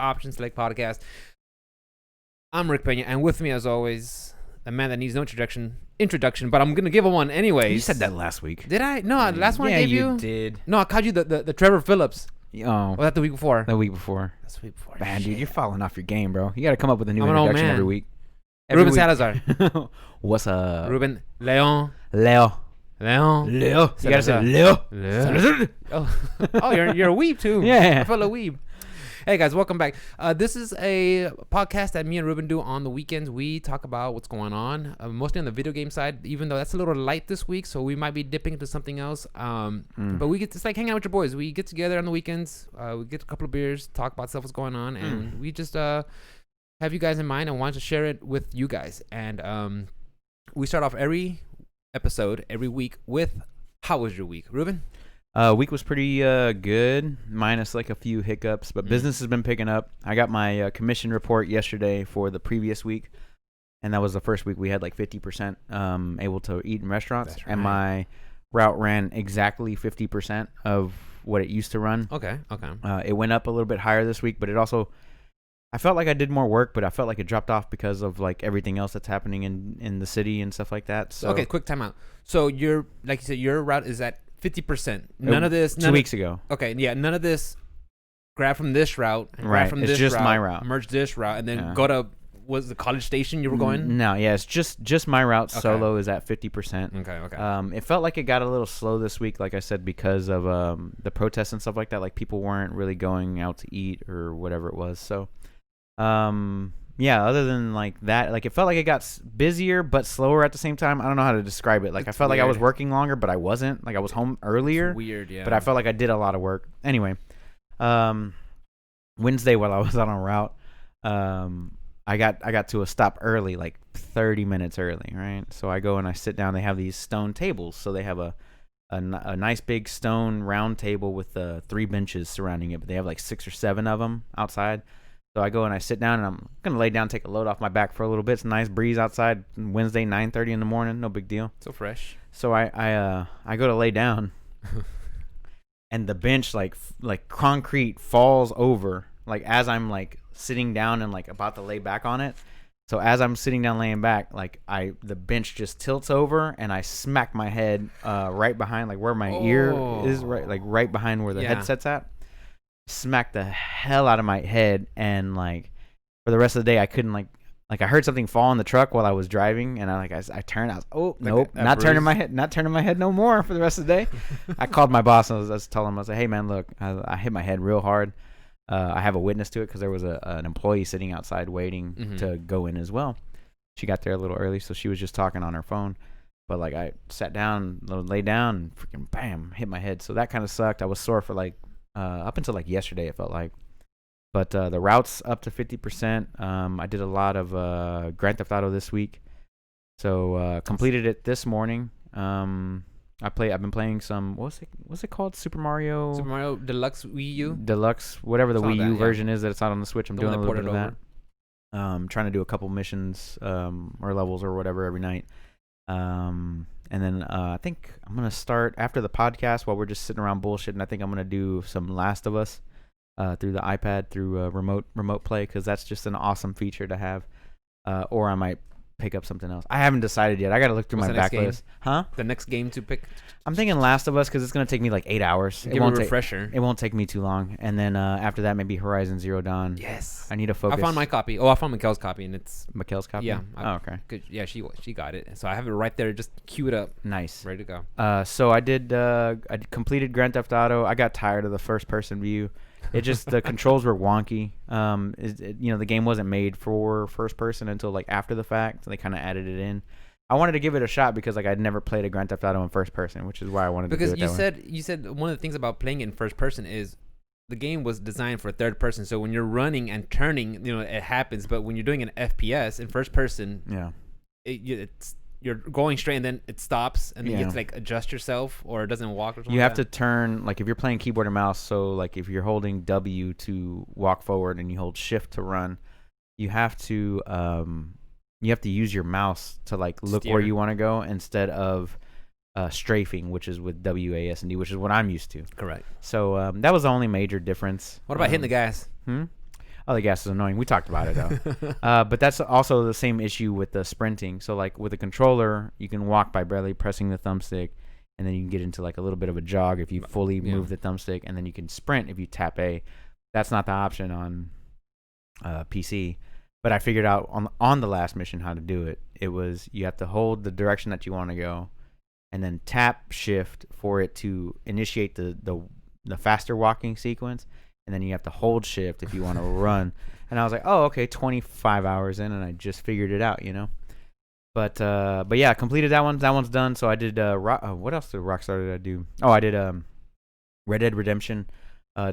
Options Select Podcast. I'm Rick Pena, and with me, as always, the man that needs no introduction, but I'm gonna give him one anyways. You said that last week. Did I? No, last one I gave you. Yeah, you did. No, I called you the Trevor Phillips. Oh, Was that the week before? the week before. That's the week before. Man, Shit. dude, you're falling off your game, bro. You got to come up with a new I'm an old introduction man. every week. Ruben week. Salazar. What's up? Ruben Leon. Leo. Leo. You gotta say Leo. Leo. Oh, you're a weeb too. Yeah. A fellow weeb. Hey guys, welcome back. This is a podcast that me and Ruben do on the weekends. We talk about what's going on, mostly on the video game side, even though that's a little light this week, so we might be dipping into something else. But we get to like hang out with your boys. We get together on the weekends. We get a couple of beers, talk about stuff, what's going on, and we just have you guys in mind and want to share it with you guys. And we start off every episode every week with how was your week, Ruben? Week was pretty good, minus like a few hiccups, but business has been picking up. I got my commission report yesterday for the previous week, and that was the first week we had like 50% able to eat in restaurants. That's right. And my route ran exactly 50% of what it used to run. Okay. It went up a little bit higher this week, but it also, I felt like I did more work, but I felt like it dropped off because of like everything else that's happening in the city and stuff like that. So okay, quick timeout. So you're like you said, your route is at 50%. None of this. 2 weeks ago. Okay, yeah, none of this. Grab from this route. And Right, Grab from it's this just route, my route. Merge this route, and then Yeah. go to was the College Station you were going? No, yeah, it's just my route. Okay. Solo is at 50%. Okay. It felt like it got a little slow this week, like I said, because of the protests and stuff like that. Like people weren't really going out to eat or whatever it was. So, yeah. Other than like that, like it felt like it got busier but slower at the same time. I don't know how to describe it. Like It's I felt like I was weird. working longer, but I wasn't. Like I was home earlier. It's weird, yeah. But I felt like I did a lot of work. Anyway, Wednesday while I was out on route, I got to a stop early, like 30 minutes early, right? So I go and I sit down. They have these stone tables. So they have a nice big stone round table with 3 benches surrounding it, but they have like 6 or 7 of them outside. So I go and I sit down, and I'm going to lay down, take a load off my back for a little bit. It's a nice breeze outside. Wednesday, 9:30 in the morning, no big deal. So fresh. So I go to lay down, and the bench like concrete falls over like as I'm like sitting down and like about to lay back on it. So as I'm sitting down laying back, like the bench just tilts over, and I smack my head right behind like where my ear is, right behind where the headset's at. Smacked the hell out of my head, and like for the rest of the day I couldn't like I heard something fall in the truck while I was driving, and I turned. I was nope, not turning my head no more for the rest of the day. I called my boss, and I was telling him, I was like, hey man, look, I hit my head real hard. I have a witness to it because there was an employee sitting outside waiting to go in as well. She got there a little early, so she was just talking on her phone. But like I sat down, laid down, and freaking bam, hit my head. So that kind of sucked. I was sore for like up until like yesterday, it felt like. But the route's up to 50%. I did a lot of Grand Theft Auto this week, so completed it this morning. I've been playing some what's it called? Super Mario Deluxe Wii U. Deluxe, whatever the Something Wii like U that, yeah. version is that it's not on the Switch. I'm The doing one a that little bit of ported that. Trying to do a couple missions or levels or whatever every night. And then I think I'm gonna start after the podcast while we're just sitting around bullshitting. I think I'm gonna do some Last of Us through the iPad through remote play, because that's just an awesome feature to have. Or I might pick up something else. I haven't decided yet. I gotta look through What's my the next backlist. Huh? The next game to pick. I'm thinking Last of Us because it's gonna take me like 8 hours. Give it a refresher. It won't take me too long. And then after that, maybe Horizon Zero Dawn. Yes. I need to focus. I found my copy. Oh, I found Mikkel's copy, and it's Mikkel's copy. Yeah. Okay. good. Yeah, she got it, so I have it right there, just queued up, Nice. ready to go. So I completed Grand Theft Auto. I got tired of the first person view. It just the controls were wonky. The game wasn't made for first person until like after the fact. They kind of added it in. I wanted to give it a shot because like I'd never played a Grand Theft Auto in first person, which is why I wanted to do it that way. You said one of the things about playing it in first person is the game was designed for third person. So when you're running and turning, it happens. But when you're doing an FPS in first person, Yeah. you're going straight and then it stops, and then you Yeah. have to like adjust yourself, or it doesn't walk or something. You have like to turn, like if you're playing keyboard and mouse, so like if you're holding W to walk forward and you hold shift to run, you have to use your mouse to like look Steer. where you want to go instead of strafing, which is with WASD, which is what I'm used to. Correct. So that was the only major difference. What about hitting the gas? Oh, the gas is annoying. We talked about it though. But that's also the same issue with the sprinting. So like with a controller, you can walk by barely pressing the thumbstick, and then you can get into like a little bit of a jog if you fully move the thumbstick, and then you can sprint if you tap A. That's not the option on PC. But I figured out on the last mission how to do it. It was you have to hold the direction that you want to go, and then tap shift for it to initiate the faster walking sequence, and then you have to hold shift if you want to run. And I was like, oh, okay, 25 hours in, and I just figured it out, you know. But yeah, I completed that one. That one's done. So I did what else did Rockstar did I do? Oh, I did Red Dead Redemption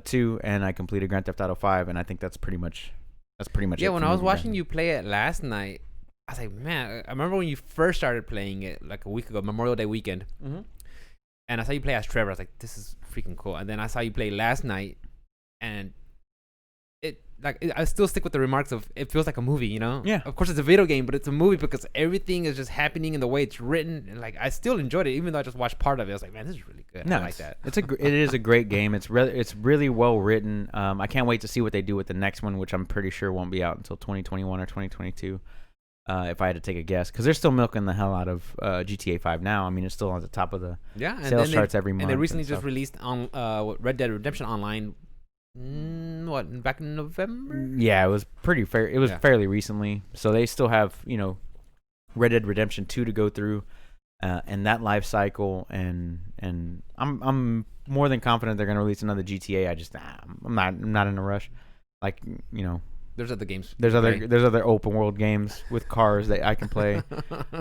2, and I completed Grand Theft Auto 5, and I think that's pretty much Yeah, it when for I was me. watching you play it last night, I was like, man, I remember when you first started playing it like a week ago, Memorial Day weekend, and I saw you play as Trevor. I was like, this is freaking cool. And then I saw you play last night, and I still stick with the remarks of it feels like a movie, you know? Yeah. Of course, it's a video game, but it's a movie because everything is just happening in the way it's written. And like, I still enjoyed it, even though I just watched part of it. I was like, man, this is really good. No, I like that. It is a great game. It's really well written. I can't wait to see what they do with the next one, which I'm pretty sure won't be out until 2021 or 2022. If I had to take a guess, because they're still milking the hell out of GTA 5 now. I mean, it's still on the top of the sales charts every month. And they recently just released on Red Dead Redemption Online. Back in November? Yeah, it was pretty fair. It was fairly recently, so they still have Red Dead Redemption 2 to go through, and that life cycle. And I'm more than confident they're gonna release another GTA. I'm not in a rush. Like there's other games. There's other open world games with cars that I can play,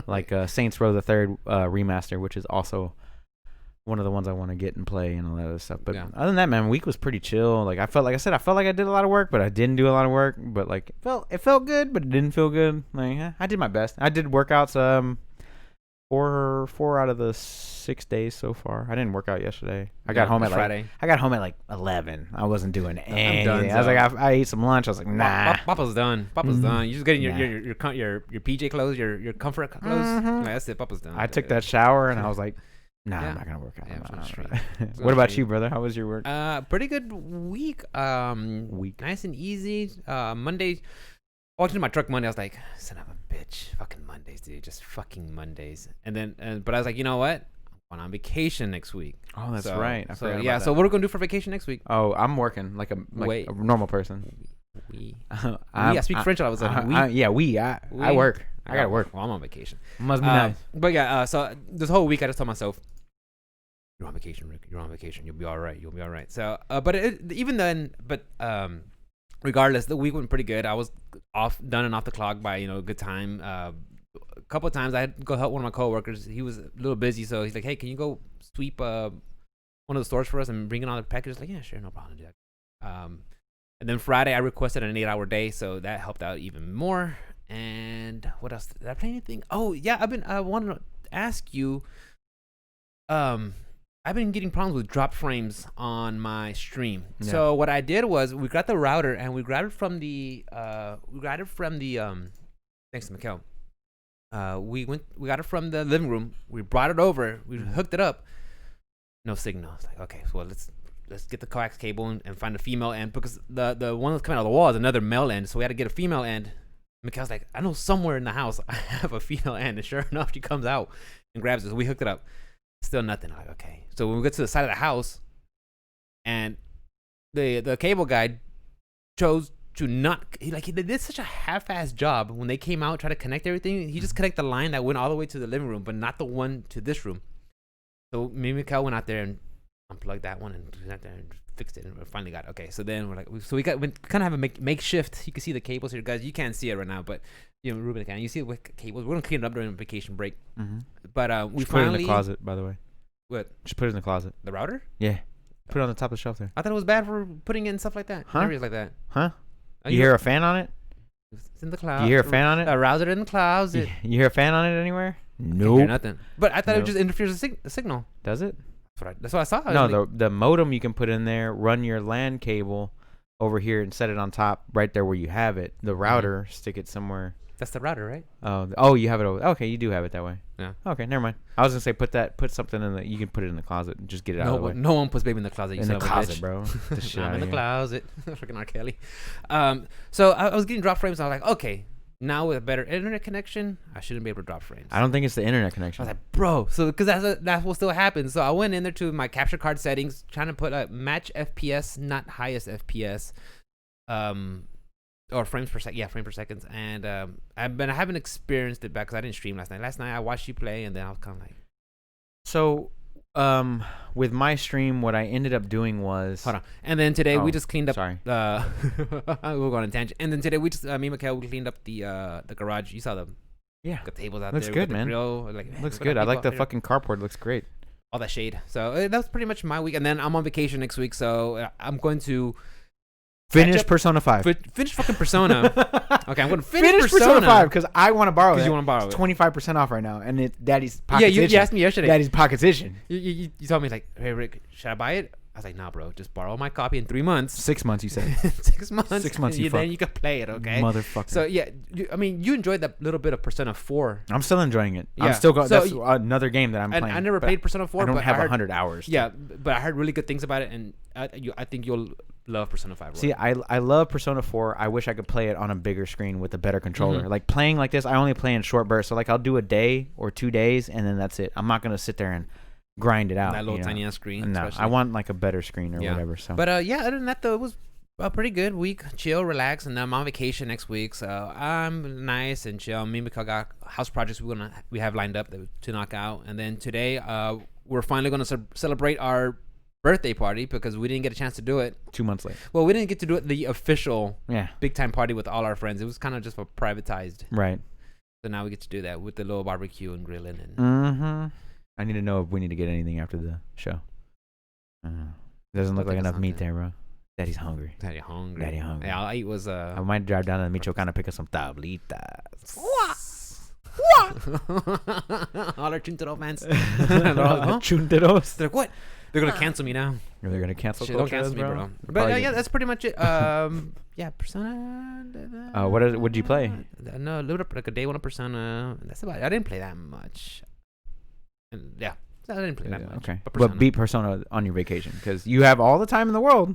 like Saints Row the Third remaster, which is also one of the ones I want to get and play and all that other stuff. But other than that, man, week was pretty chill. Like I felt like I did a lot of work, but I didn't do a lot of work. But like it felt good, but it didn't feel good. Like I did my best. I did workouts 4 out of the 6 days so far. I didn't work out yesterday. I got home at Friday. I got home at like 11. I wasn't doing anything. done, I was like, I ate some lunch. I was like, nah. Papa's done. Done. You just getting your PJ clothes, your comfort clothes. Like, that's it. Papa's done. I took that shower and I was like, nah, I'm not gonna work out. What about you, brother? How was your work? Pretty good week. Nice and easy. Monday, walked into my truck Monday. I was like, son of a bitch, fucking Mondays, dude, just fucking Mondays. And then, but I was like, you know what? I'm going on vacation next week. Oh, that's right. I forgot about that. So what are we gonna do for vacation next week? Oh, I'm working like a normal person. I speak French. I was like, I work. I gotta work. Well, I'm on vacation. Must be nice. But yeah, so this whole week I just told myself, you're on vacation, Rick. You're on vacation. You'll be all right. You'll be all right. So, regardless, the week went pretty good. I was done and off the clock by a good time. A couple of times I had to go help one of my coworkers. He was a little busy, so he's like, "Hey, can you go sweep one of the stores for us and bring in all the packages?" Like, yeah, sure, no problem, dude. And then Friday I requested an 8-hour day, so that helped out even more. And what else? Did I play anything? Oh yeah, I wanted to ask you. I've been getting problems with drop frames on my stream. Yeah. So what I did was we got the router and we grabbed it from the thanks to Mikkel. We got it from the living room. We brought it over. We hooked it up. No signal. It's like, okay, well let's get the coax cable and find a female end, because the one that's coming out of the wall is another male end. So we had to get a female end. Mikkel's like, I know somewhere in the house I have a female end, and sure enough, she comes out and grabs it. So we hooked it up. Still nothing. I'm like, okay. So when we get to the side of the house, and the cable guy chose to not, he did such a half-assed job when they came out, tried to connect everything. He just connected the line that went all the way to the living room, but not the one to this room. So me and Mikkel went out there and unplugged that one and fixed it, and we finally got it. Okay. So then we kind of have a makeshift. You can see the cables here, guys. You can't see it right now, but Ruben can. You see the cables. We're gonna clean it up during vacation break. Mm-hmm. But we finally put it in the closet, by the way. What? Just put it in the closet. The router? Yeah. Put it on the top of the shelf there. I thought it was bad for putting it in stuff like that. Huh? Areas like that. Huh? You hear a fan on it? It's in the closet. You hear a fan on it? A router in the closet. You hear a fan on it anywhere? No. Nope. Nothing. But I thought it just interferes with the signal. Does it? That's what I saw. No, the modem you can put in there, run your LAN cable over here and set it on top right there where you have it. The router, stick it somewhere. That's the router, right? Oh, you have it over. Okay, you do have it that way. Yeah. Okay, never mind. I was gonna say put something in the. You can put it in the closet and just get it out of the way. No one puts baby in the closet. You In the son of a closet, bitch. bro. Get the shit I'm out in of the here. closet. Freaking R. Kelly. So I was getting drop frames. And I was like, okay, now with a better internet connection, I shouldn't be able to drop frames. I don't think it's the internet I connection. was like, bro, so because that's what still happens. So I went in there to my capture card settings, trying to put a match FPS, not highest FPS, or frames per second. Yeah, frame per seconds. And I haven't experienced it back because I didn't stream last night. Last night I watched you play, and then I was kind of like, So, with my stream, what I ended up doing was hold on. And then today we Oh, just cleaned up. sorry. We'll go on a tangent. And then today we just me and Mikhail, we cleaned up the garage. You saw the tables out Looks there. good, with the man. grill. Like, man, Looks look at good. I people like the out here. fucking carport. Looks great. All that shade. So that was pretty much my week. And then I'm on vacation next week, so I'm going to Finish up- Persona 5. finish fucking Persona. Okay, I'm going to Finish finish Persona 5 because I want to borrow it. because you want to borrow It's it. 25% off right now, and it's Daddy's pocket Yeah, you edition. asked me yesterday. Daddy's pocket edition. You told me like, hey Rick, should I buy it? I was like, nah, bro, just borrow my copy in 3 months. 6 months, you said. 6 months. 6 months, you then fuck. you can play it, okay? Motherfucker. So yeah, you enjoyed that little bit of Persona 4. I'm still enjoying it. Yeah. I'm still going. So that's another game that I'm And playing. I never but played Persona 4, I don't but have I heard, 100 hours. Yeah, but I heard really good things about it, and I think you'll love Persona 5. See, I love Persona 4. I wish I could play it on a bigger screen with a better controller. Mhm. Like playing like this, I only play in short bursts. So like I'll do a day or 2 days, and then that's it. I'm not gonna sit there and grind it out. that little you know? tiny ass screen. No, especially. I want like a better screen or Yeah. whatever. So, But yeah, other than that though, it was a pretty good week. Chill, relax, and I'm on vacation next week, so I'm nice and chill. Me and Mikhail got house projects we have lined up to knock out, and then today we're finally gonna celebrate our birthday party because we didn't get a chance to do it. 2 months late. Well, we didn't get to do it the official Yeah. big time party with all our friends. It was kind of just a privatized. Right. So now we get to do that with the little barbecue and grilling and. Mm-hmm. I need to know if we need to get anything after the show. Doesn't look like think of enough meat something. there, bro. Daddy's hungry. Daddy hungry. Daddy hungry. Yeah, all I eat was I might drive down to the Michoacán and pick up some tablitas. all our Chuntaro fans. The Huh? chunteros. They're like, what? They're gonna cancel me now. They're gonna cancel Shit, don't cultures, cancel me, bro. But Probably yeah, get- that's pretty much it. Yeah, Persona. what did you play? No, a little like a day one of Persona. That's about it. I didn't play that much. And yeah, I didn't play that much. Okay, But but beat Persona on your vacation because you have all the time in the world.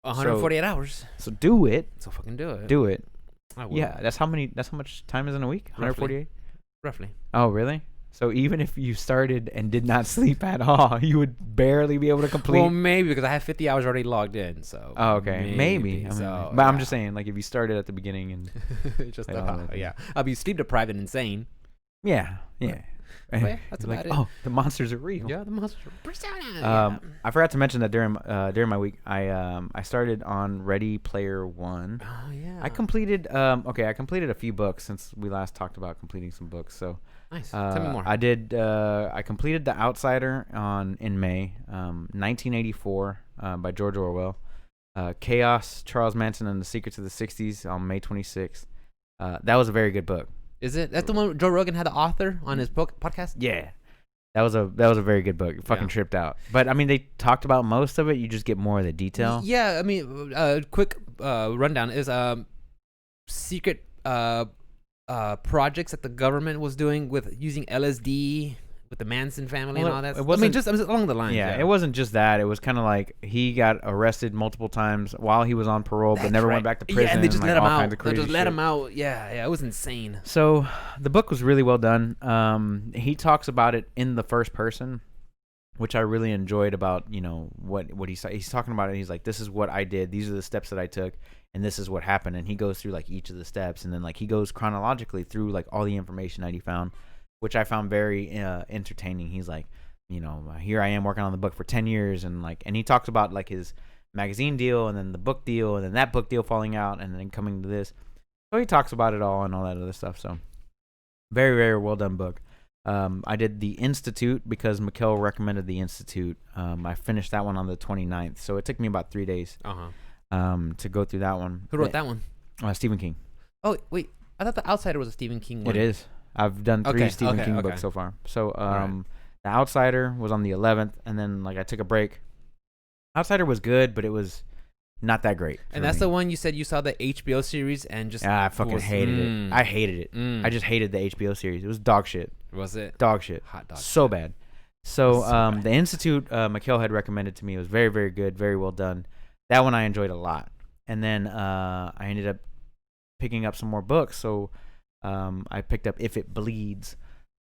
148 hours. So do it. So fucking do it. Do it. I will. Yeah, that's how much time is in a week? 148. Roughly. Oh, really? So even if you started and did not sleep at all, you would barely be able to complete. Well, maybe because I have 50 hours already logged in. So. Oh, okay, maybe. I mean, So, but I'm yeah. just saying, like, if you started at the beginning and just Like, all that. yeah, I'll be sleep deprived and insane. yeah. But yeah, that's You're about like, it. oh, the monsters are real. Yeah, the monster Persona. I forgot to mention that during my week, I started on Ready Player One. Oh yeah. I completed I completed a few books since we last talked about completing some books. So Nice. Tell me more. I completed The Outsider in May, 1984 by George Orwell. Chaos, Charles Manson and the Secrets of the 60s on May 26th. That was a very good book. Is it? That's the one Joe Rogan had the author on his book podcast. Yeah. That was a very good book. Fucking Yeah. tripped out. But I mean they talked about most of it. You just get more of the detail. Yeah, I mean, quick rundown is secret projects that the government was doing with using LSD with the Manson family Well, and all that. it I mean, wasn't- just along the lines. Yeah, it wasn't just that. It was kind of like he got arrested multiple times while he was on parole, but That's never right. went back to prison. Yeah, and they just like, let him all out. kinds of They crazy just let shit. him out. Yeah, it was insane. So the book was really well done. He talks about it in the first person, which I really enjoyed about, what he's talking about it. He's like, this is what I did. These are the steps that I took. And this is what happened. And he goes through like each of the steps. And then like he goes chronologically through like all the information that he found, which I found very entertaining. He's like, here I am working on the book for 10 years. And he talks about like his magazine deal and then the book deal and then that book deal falling out and then coming to this. So he talks about it all and all that other stuff. So very, very well done book. I did The Institute because Mikkel recommended The Institute. I finished that one on the 29th. So it took me about 3 days to go through that one. Who wrote that one? Stephen King. Oh, wait. I thought The Outsider was a Stephen King one. It is. I've done 3 Okay, Stephen King okay. books so far. So Right. The Outsider was on the 11th, and then I took a break. Outsider was good, but it was not that great. And that's the one you said you saw the HBO series and just I fucking hated it. I hated it. I just hated the HBO series. It was dog shit. Was it dog shit? Hot dog. So shit. bad. So bad. the Institute Mikhail had recommended to me. It was very, very good, very well done. That one I enjoyed a lot. And then I ended up picking up some more books. So I picked up If It Bleeds.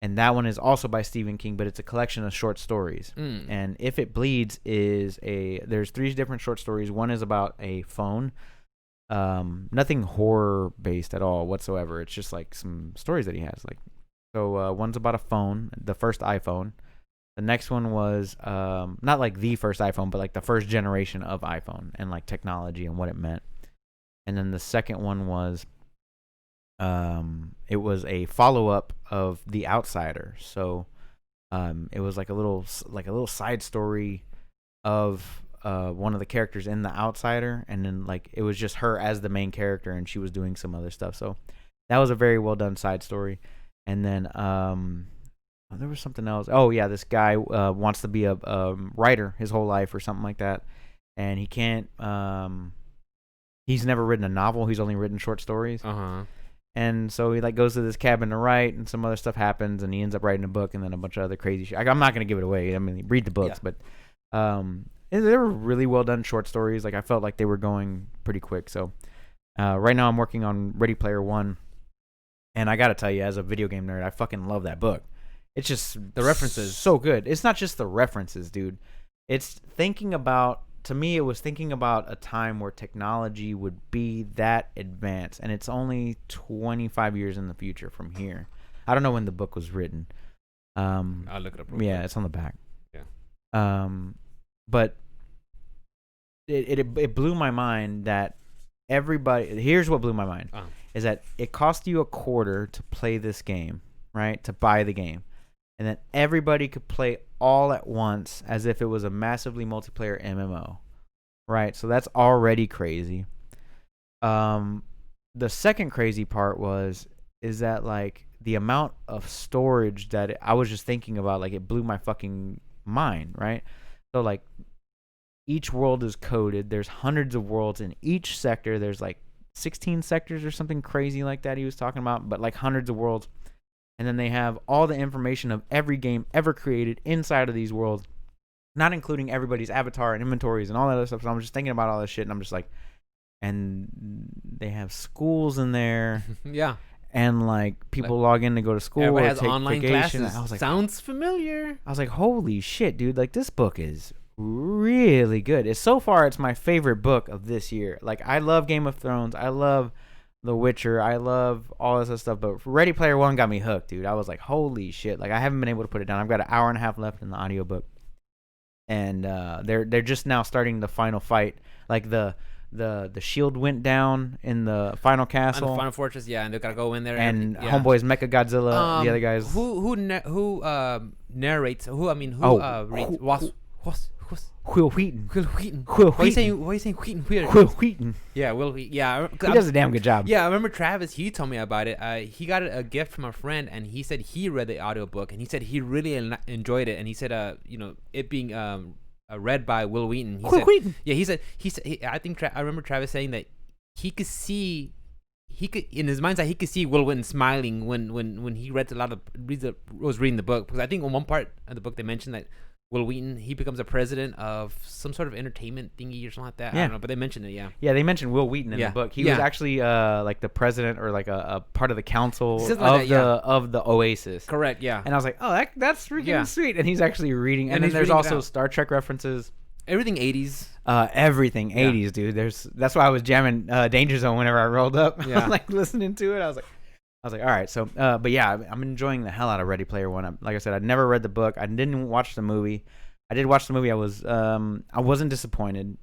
And that one is also by Stephen King, but it's a collection of short stories. And If It Bleeds there's 3 different short stories. One is about a phone. Nothing horror based at all whatsoever. It's just like some stories that he has. So one's about a phone, the first iPhone. The next one was not like the first iPhone, but like the first generation of iPhone and like technology and what it meant. And then the second one was it was a follow-up of The Outsider. So it was like a little side story of one of the characters in The Outsider, and then like it was just her as the main character, and she was doing some other stuff. So that was a very well done side story. And then there was something else. Oh yeah, this guy wants to be a writer his whole life or something like that, and he can't. He's never written a novel. He's only written short stories. And so he like goes to this cabin to write, and some other stuff happens, and he ends up writing a book, and then a bunch of other crazy shit. I'm not gonna give it away. I mean, read the books, but they were really well done short stories. Like I felt like they were going pretty quick. So right now I'm working on Ready Player One, and I gotta tell you, as a video game nerd, I fucking love that book. It's just the references so good. It's not just the references, dude. It's thinking about. To me, it was thinking about a time where technology would be that advanced, and it's only 25 years in the future from here. I don't know when the book was written. I'll look it up. Yeah, it's on the back. Yeah. But it blew my mind that everybody. Here's what blew my mind is that it cost you $0.25 to play this game, right? To buy the game. And then everybody could play all at once as if it was a massively multiplayer MMO, right? So that's already crazy. The second crazy part is that like the amount of storage that I was just thinking about, like it blew my fucking mind, right? So like each world is coded. There's hundreds of worlds in each sector. There's like 16 sectors or something crazy like that he was talking about, but like hundreds of worlds. And then they have all the information of every game ever created inside of these worlds, not including everybody's avatar and inventories and all that other stuff. So I'm just thinking about all this shit, and I'm just like, and they have schools in there. Yeah. And like people log in to go to school. Everybody or has take online vacation. classes. I was like, sounds familiar. I was like, holy shit, dude! Like this book is really good. So far, it's my favorite book of this year. Like I love Game of Thrones. I love The Witcher. I love all this other stuff, but Ready Player One got me hooked, dude. I was like, holy shit. Like I haven't been able to put it down. I've got an hour and a half left in the audiobook. And they're just now starting the final fight. Like the shield went down in the final castle. On the final fortress, yeah, and they gotta go in there. And Homeboy's Mecha Godzilla, the other guys. Who narrates? Reads? Will Wheaton. Will Wheaton. Will Why are you Wheaton. saying Wheaton weird? Will Wheaton. Yeah, Will Wheaton. Yeah, he does a damn good job. Yeah, I remember Travis. He told me about it. He got a gift from a friend, and he said he read the audiobook, and he said he really enjoyed it. And he said, it being read by Will Wheaton. Wheaton. Yeah, he said. I think I remember Travis saying that he could see. He could, in his mind's eye, he could see Will Wheaton smiling when he was reading the book, because I think on one part of the book they mentioned that Will Wheaton, he becomes a president of some sort of entertainment thingy or something like that. Yeah. I don't know, but they mentioned it, yeah. Yeah, they mentioned Will Wheaton in the book. He was actually like the president or like a part of the council of the Oasis. Correct, yeah. And I was like, oh, that's freaking sweet. And he's actually reading. And then there's also Star Trek references. Everything 80s. Everything 80s, dude. That's why I was jamming Danger Zone whenever I rolled up. Yeah. Like listening to it. I was like, all right. So, but yeah, I'm enjoying the hell out of Ready Player One. Like I said, I'd never read the book. I didn't watch the movie. I did watch the movie. I wasn't disappointed,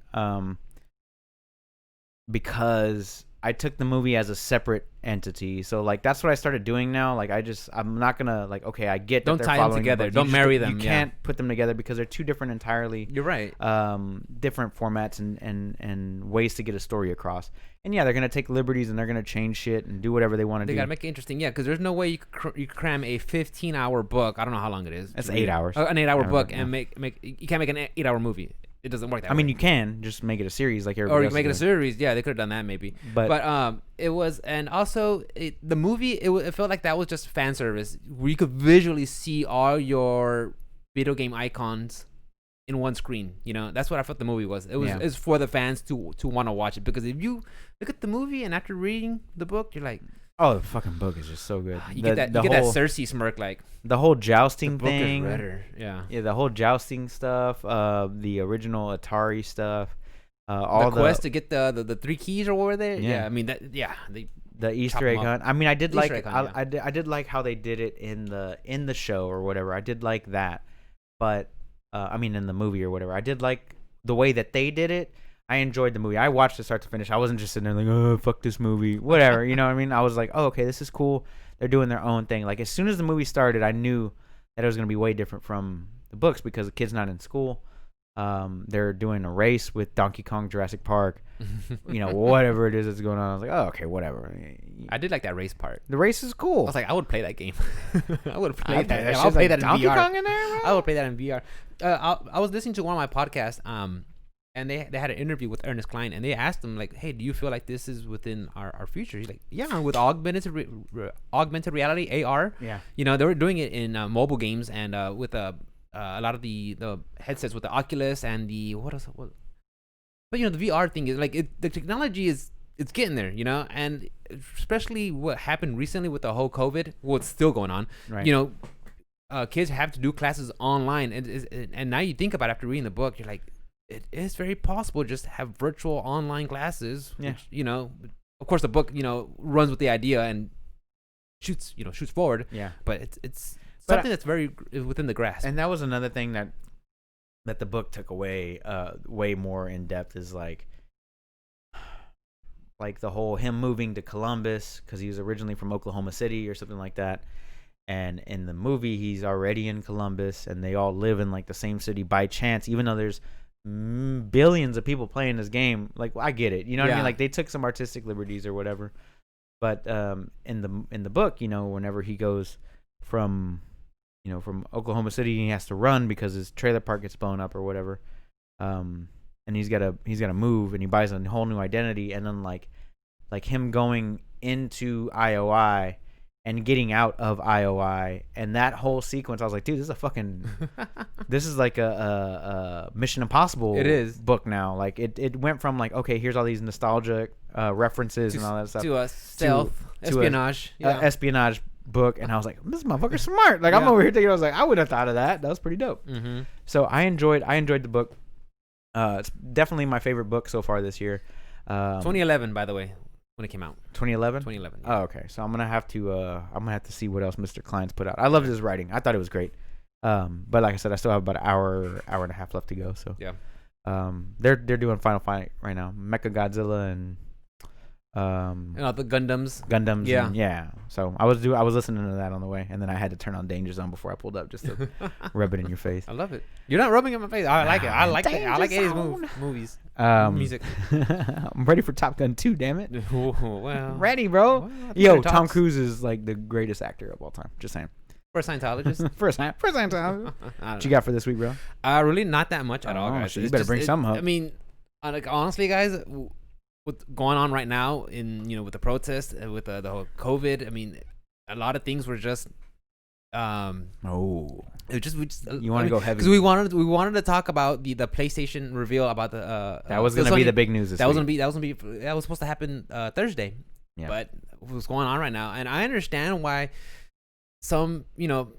because I took the movie as a separate entity. So like that's what I started doing now. Like I'm not gonna like, okay, I get that don't they're tie them together. Don't marry them. You can't put them together because they're two different entirely. You're right. Different formats and ways to get a story across. And yeah, they're gonna take liberties and they're gonna change shit and do whatever they want to do. They gotta make it interesting, yeah, because there's no way you could cram a 15-hour book. I don't know how long it is. That's 8 hours. An 8-hour book and make you can't make an 8-hour movie. it doesn't work that I way. mean, you can just make it a series like or everybody you else can make it a is doing. series. Yeah, they could have done that maybe. But It was, and also the movie. It felt like that was just fan service, where you could visually see all your video game icons in one screen. You know, that's what I thought the movie was. It was Yeah. it's for the fans to want to watch it, because if you look at the movie and after reading the book, you're like, oh, the fucking book is just so good. you get that Cersei smirk, like The whole the jousting book thing. is redder. Yeah. Yeah, the whole jousting stuff. The original Atari stuff. All the quest to get the 3 keys or what were there. Yeah. I mean that. Yeah. They the Easter egg them up. hunt. I mean, I did The like Easter egg hunt, I did like how they did it in the show or whatever. I did like that, but I mean in the movie or whatever. I did like the way that they did it. I enjoyed the movie. I watched it start to finish. I wasn't just sitting there like, oh, fuck this movie, whatever. You know what I mean? I was like, oh, okay, this is cool. They're doing their own thing. Like as soon as the movie started, I knew that it was gonna be way different from the books because the kid's not in school. They're doing a race with Donkey Kong, Jurassic Park, you know, whatever it is that's going on. I was like, oh, okay, whatever. I did like that race part. The race is I cool. was like, I would play that game. I would play that. That I'll shit's play like that in Donkey VR. Kong in there, bro? I would play that in VR. I was listening to one of my podcasts, and they had an interview with Ernest Klein, and they asked him like, "Hey, do you feel like this is within our future?" He's like, "Yeah, with augmented reality (AR). Yeah. You know, they were doing it in mobile games and with a lot of the headsets with the Oculus and the what else? What? But you know, the VR thing is like the technology is it's getting there, you know, and especially what happened recently with the whole COVID, what's still going on. Right. You know, kids have to do classes online, and now you think about it after reading the book, you're like, it is very possible just to have virtual online classes. Yeah. Which, you know, of course the book, you know, runs with the idea and shoots forward. Yeah. But it's But something that's very within the grasp. And that was another thing that the book took away way more in depth is like the whole him moving to Columbus because he was originally from Oklahoma City or something like that. And in the movie, he's already in Columbus, and they all live in like the same city by chance, even though there's billions of people playing this game. Like, I get it, you know what I mean? Like they took some artistic liberties or whatever. But in the book, you know, whenever he goes from Oklahoma City, he has to run because his trailer park gets blown up or whatever. And he's got to move, and he buys a whole new identity, and then like him going into IOI and getting out of IOI, and that whole sequence, I was like, dude, this is like a Mission Impossible It is. book now. Like it went from like, okay, here's all these nostalgic references and all that stuff to a stealth espionage. espionage book, and I was like, this motherfucker's smart. Like I'm Yeah. over here thinking, I was like, I would have thought of that. That was pretty dope. Mm-hmm. So I enjoyed the book. It's definitely my favorite book so far this year. 2011, by the way, when it came out. 2011. 2011. Oh, okay. So I'm gonna have to see what else Mr. Klein's put out. I loved his writing. I thought it was great. But like I said, I still have about an hour and a half left to go. So Yeah. They're doing Final Fight right now. Mechagodzilla and And all the Gundams. Gundams. Yeah. Yeah. So I was listening to that on the way, and then I had to turn on Danger Zone before I pulled up just to rub it in your face. I love it. You're not rubbing it in my face. I like it. I like it. I like Danger 80s Zone. movies. Music. I'm ready for Top Gun 2, damn it. Well, Ready, bro. well, I think Yo, we're Tom tops. Cruise is like the greatest actor of all time. Just saying. For a Scientologist. First time. I What don't you got for this week, bro? know. Really not that much at all, Oh, guys. shit, you It's better bring something up. I mean, like honestly, guys, what's going on right now with the protests, with the whole COVID, I mean, a lot of things were just Oh. we just You want to go heavy? because we wanted to talk about the PlayStation reveal about the That was going to be the big news this that was week. that was supposed to happen Thursday. Yeah. But what's going on right now, and I understand why some, damn,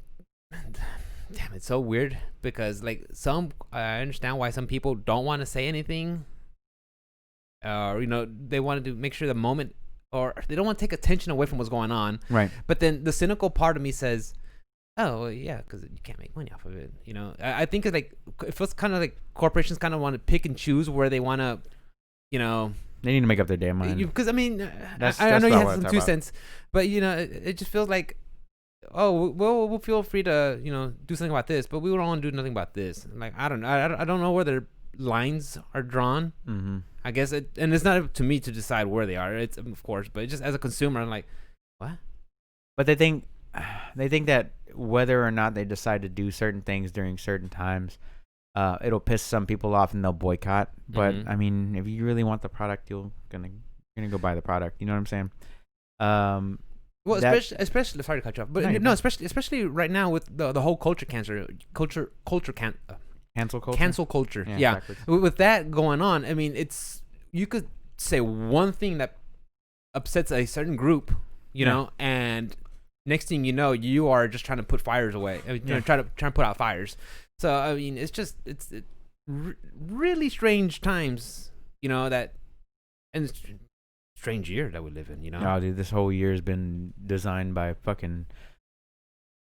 it's so weird because like I understand why some people don't want to say anything, or they wanted to make sure the moment, or they don't want to take attention away from what's going on. Right. But then the cynical part of me says, oh well, yeah, because you can't make money off of it. I think it's like it feels kind of like corporations kind of want to pick and choose where they want to, They need to make up their damn mind. because I mean, That's I know you not have what I some talk 2 about. cents, but it just feels like, oh, we'll feel free to do something about this, but we don't want to do nothing about this. Like I don't know where their lines are drawn. Mm-hmm. I guess and it's not up to me to decide where they are. It's of course, but just as a consumer, I'm like, what? But they think that whether or not they decide to do certain things during certain times, it'll piss some people off and they'll boycott. But Mhm. I mean, if you really want the product, you're gonna go buy the product. You know what I'm saying? Well, that- especially sorry to cut you off, but No, you're no, fine. especially right now with the whole cancel culture. cancel culture. Yeah. Yeah. Backwards. With that going on, I mean, you could say one thing that upsets a certain group, you Yeah. know, and next thing you know, you are just trying to put fires away. Yeah. Trying to put out fires. So I mean, it's really strange times, you know, and it's strange year that we live in, you know. Oh, dude, this whole year has been designed by fucking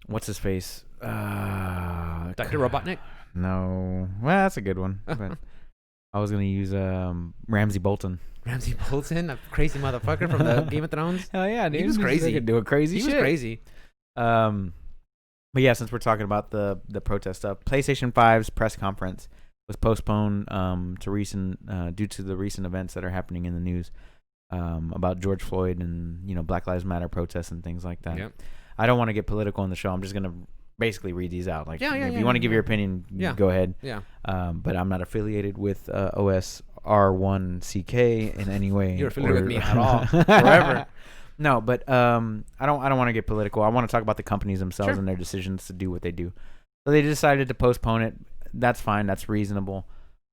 what's his face? Dr. Robotnik. No, well, that's a good one. But I was gonna use Ramsey Bolton. Ramsey Bolton, a crazy motherfucker from the Game of Thrones. Hell yeah, dude. He was crazy. Doing crazy He shit. was crazy. But yeah, since we're talking about the protest stuff, PlayStation 5's press conference was postponed to recent due to the recent events that are happening in the news about George Floyd and Black Lives Matter protests and things like that. Yep. I don't want to get political on the show. I'm just gonna basically read these out. Like, if you want to give yeah. your opinion, Yeah. go ahead. Yeah. But I'm not affiliated with OSR1CK in any way. You're affiliated with me at all. Forever. No, but I don't want to get political. I want to talk about the companies themselves Sure. and their decisions to do what they do. So they decided to postpone it. That's fine. That's reasonable.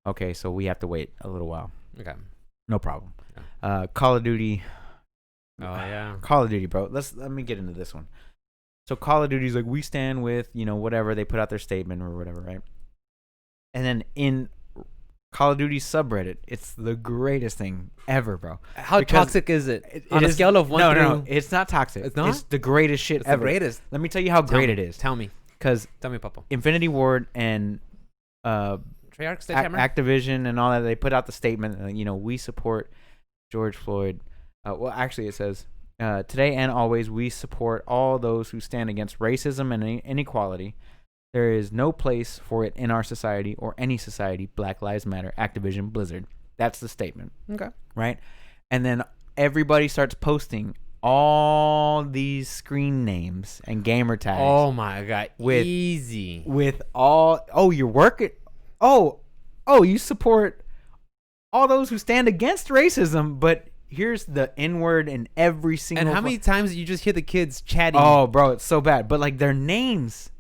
Okay, so we have to wait a little while. Okay. No problem. Yeah. Call of Duty. Oh yeah. Call of Duty, bro. Let me get into this one. So Call of Duty's like, we stand with, whatever. They put out their statement or whatever, right? And then in Call of Duty subreddit, it's the greatest thing ever, bro. How Because toxic is it? On a is- scale of 1 no, through... no, it's not toxic. It's not? It's the greatest shit It's ever. the greatest. Let me tell you how Tell great me. it is. Tell me. Because Tell me, Papa. Infinity Ward and Treyarch, Sledgehammer? Activision and all that, they put out the statement, we support George Floyd. Well, actually, it says, today and always, we support all those who stand against racism and inequality. There is no place for it in our society or any society. Black Lives Matter, Activision, Blizzard. That's the statement. Okay. Right? And then everybody starts posting all these screen names and gamer tags. Oh my god. With- Easy. With you're working. You support all those who stand against racism, but here's the N-word in every single. And how many times did you just hear the kids chatting? Oh, bro, it's so bad. But like their names,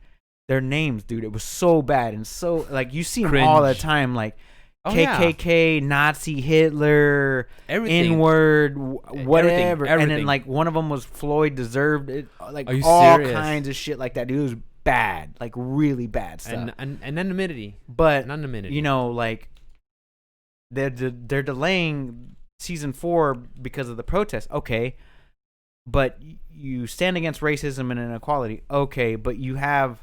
dude, it was so bad and so like you see them all the Cringe. time, like Oh, yeah. KKK, Nazi, Hitler, Everything. N-word, whatever. And everything. then like one of them was Floyd deserved it, like Are you all serious? kinds of shit like that. Dude, it was bad, like really bad stuff. And anonymity. But Anonymity. like they're delaying season 4 because of the protest. Okay, but you stand against racism and inequality. Okay, but you have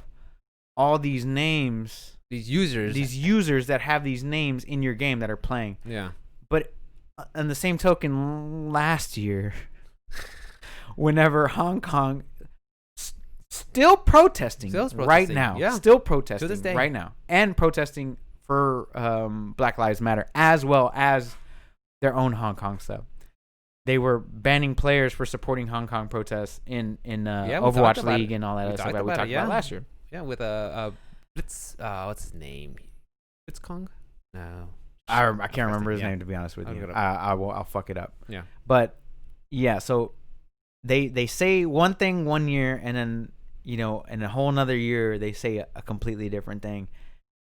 all these names, These users. that have these names in your game that are playing. Yeah. But on the same token, last year, whenever Hong Kong still protesting, Still right protesting, now, yeah. still protesting To this day. right now, and protesting for Black Lives Matter as well as their own Hong Kong stuff. They were banning players for supporting Hong Kong protests in we Overwatch talked about League it. and all that We other stuff talked that we about talked it, about yeah. last year. Yeah, with Blitz, what's his name? Blitzkong? No. I can't remember his Yeah. name, to be honest with I'll you. look it up. I'll fuck it up. Yeah. But yeah, so they say one thing one year, and then in a whole another year they say a completely different thing.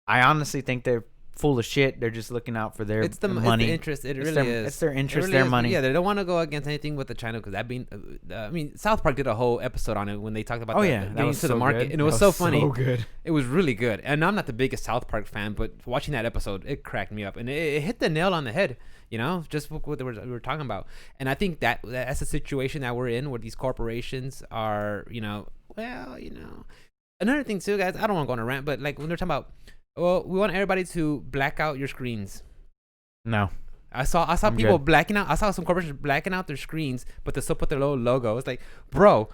I honestly think they're full of shit. They're just looking out for their It's the money. It's the interest. It It's really their- is. it's their interest, It really their is. money. Yeah, they don't want to go against anything with the China because that being. I mean, South Park did a whole episode on it when they talked about That getting was to the so market, good. and it was That so funny. So good. It was really good, and I'm not the biggest South Park fan, but watching that episode, it cracked me up, and it hit the nail on the head. Just what we were talking about, and I think that's a situation that we're in where these corporations are, Another thing too, guys. I don't want to go on a rant, but like when they're talking about, well, we want everybody to black out your screens. No. I saw I'm people good. blacking out. I saw some corporations blacking out their screens, but they still put their little logo. It's like, bro,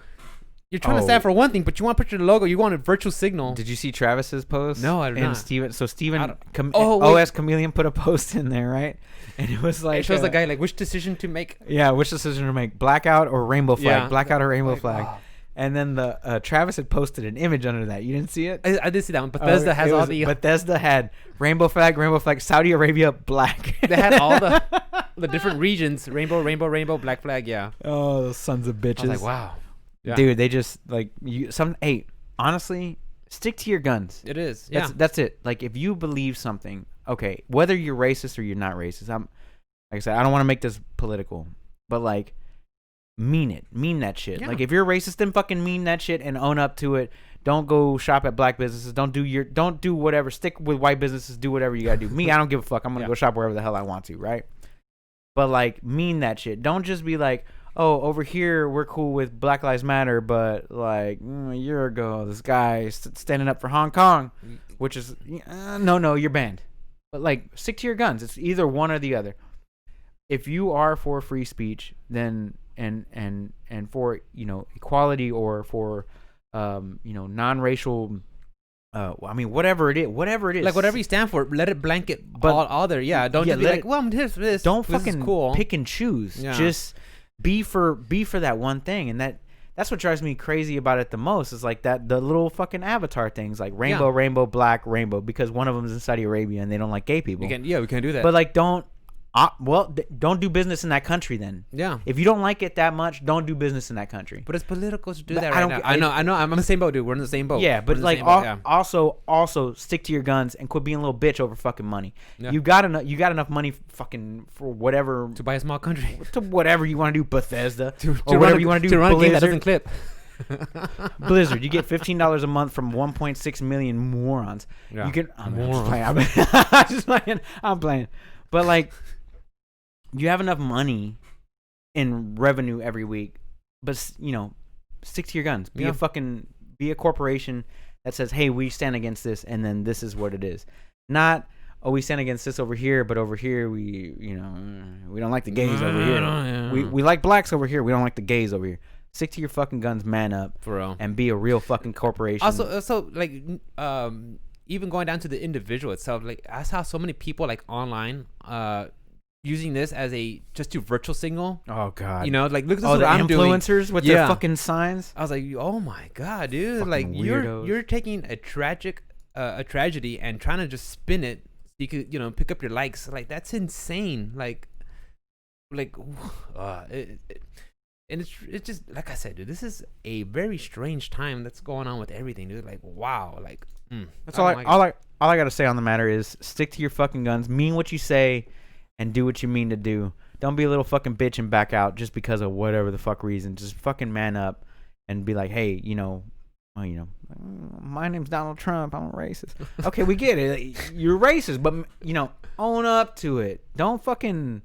you're trying to stand for one thing, but you want to put your logo. You want a virtual signal. Did you see Travis's post? No, I did and not. Steven, so I Steven, don't- Oh, wait. OS Chameleon put a post in there, right? And it was like, It shows the guy like which decision to make. yeah, which decision to make, blackout or rainbow flag, Yeah. blackout or rainbow Like, flag. oh. And then the Travis had posted an image under that. You didn't see it? I did see that one. Bethesda has all the. Bethesda had rainbow flag, Saudi Arabia, black. They had all the different regions: rainbow, black flag. Yeah. Oh, those sons of bitches! I was like, wow, yeah. Dude, they just like you. Hey, honestly, stick to your guns. It is. Yeah. That's it. Like if you believe something, okay, whether you're racist or you're not racist, like I said, I don't want to make this political, but like. Mean that shit. Yeah. Like if you're racist, then fucking mean that shit and own up to it. Don't go shop at black businesses. Don't do whatever. Stick with white businesses. Do whatever you gotta do. Me, I don't give a fuck. I'm gonna go shop wherever the hell I want to, right? But like mean that shit. Don't just be like, oh, over here we're cool with Black Lives Matter, but like a year ago this guy standing up for Hong Kong, which is no, you're banned. But like stick to your guns. It's either one or the other. If you are for free speech, then and for equality or for non-racial I mean whatever it is like whatever you stand for, let it blanket all other. Yeah, don't just be like, well, I'm here for this. Don't this fucking cool. pick and choose. Just be for that one thing. And that's what drives me crazy about it the most is like the little fucking avatar things like rainbow, black, rainbow, because one of them is in Saudi Arabia and they don't like gay people. We can't do that. But like don't do business in that country then. Yeah. If you don't like it that much, don't do business in that country. But it's political to do that right now. I know. I'm in the same boat, dude. We're in the same boat. Yeah, but like also stick to your guns and quit being a little bitch over fucking money. Yeah. You got enough money fucking for whatever to buy a small country. To whatever you want to do, Bethesda. or whatever you want to do. To run a game that doesn't clip. Blizzard, you get $15 a month from 1.6 million morons. Yeah. You can. I'm playing. But like. You have enough money in revenue every week, but stick to your guns. Be a corporation that says, "Hey, we stand against this, and then this is what it is." Not, "Oh, we stand against this over here, but over here we don't like the gays over here. We like blacks over here. We don't like the gays over here." Stick to your fucking guns, man up, for real, and be a real fucking corporation. Also, like, even going down to the individual itself, like I saw so many people like online, using this as a just to virtual signal. Oh god. Like look at what I'm doing. Influencers with their fucking signs. I was like, oh my god, dude. Fucking like weirdos. You're taking a tragedy and trying to just spin it so you could pick up your likes. Like that's insane. And it's just like I said, dude, this is a very strange time that's going on with everything, dude. Like wow. Like that's all I gotta say on the matter is stick to your fucking guns, mean what you say, and do what you mean to do. Don't be a little fucking bitch and back out just because of whatever the fuck reason. Just fucking man up and be like, hey, my name's Donald Trump. I'm a racist. Okay, we get it. You're racist, but own up to it. Don't fucking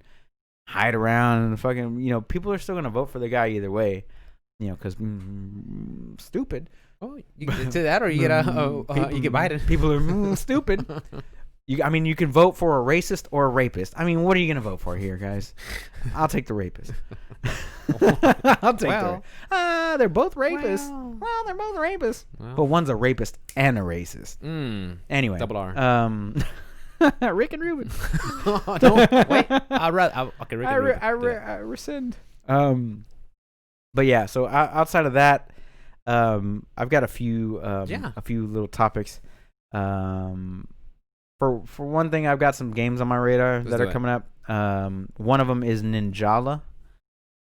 hide around and fucking people are still gonna vote for the guy either way. Because stupid. Oh, you get to that, or you get you get Biden. People are stupid. You can vote for a racist or a rapist. I mean, what are you going to vote for here, guys? I'll take the rapist. I'll take they're both rapists. Well, they're both rapists. Well. But one's a rapist and a racist. Anyway. Double R. Rick and Ruben. No, wait. Okay, Rick and Ruben. I rescind. But yeah, so outside of that, I've got a few little topics. For one thing, I've got some games on my radar that are coming up. One of them is Ninjala.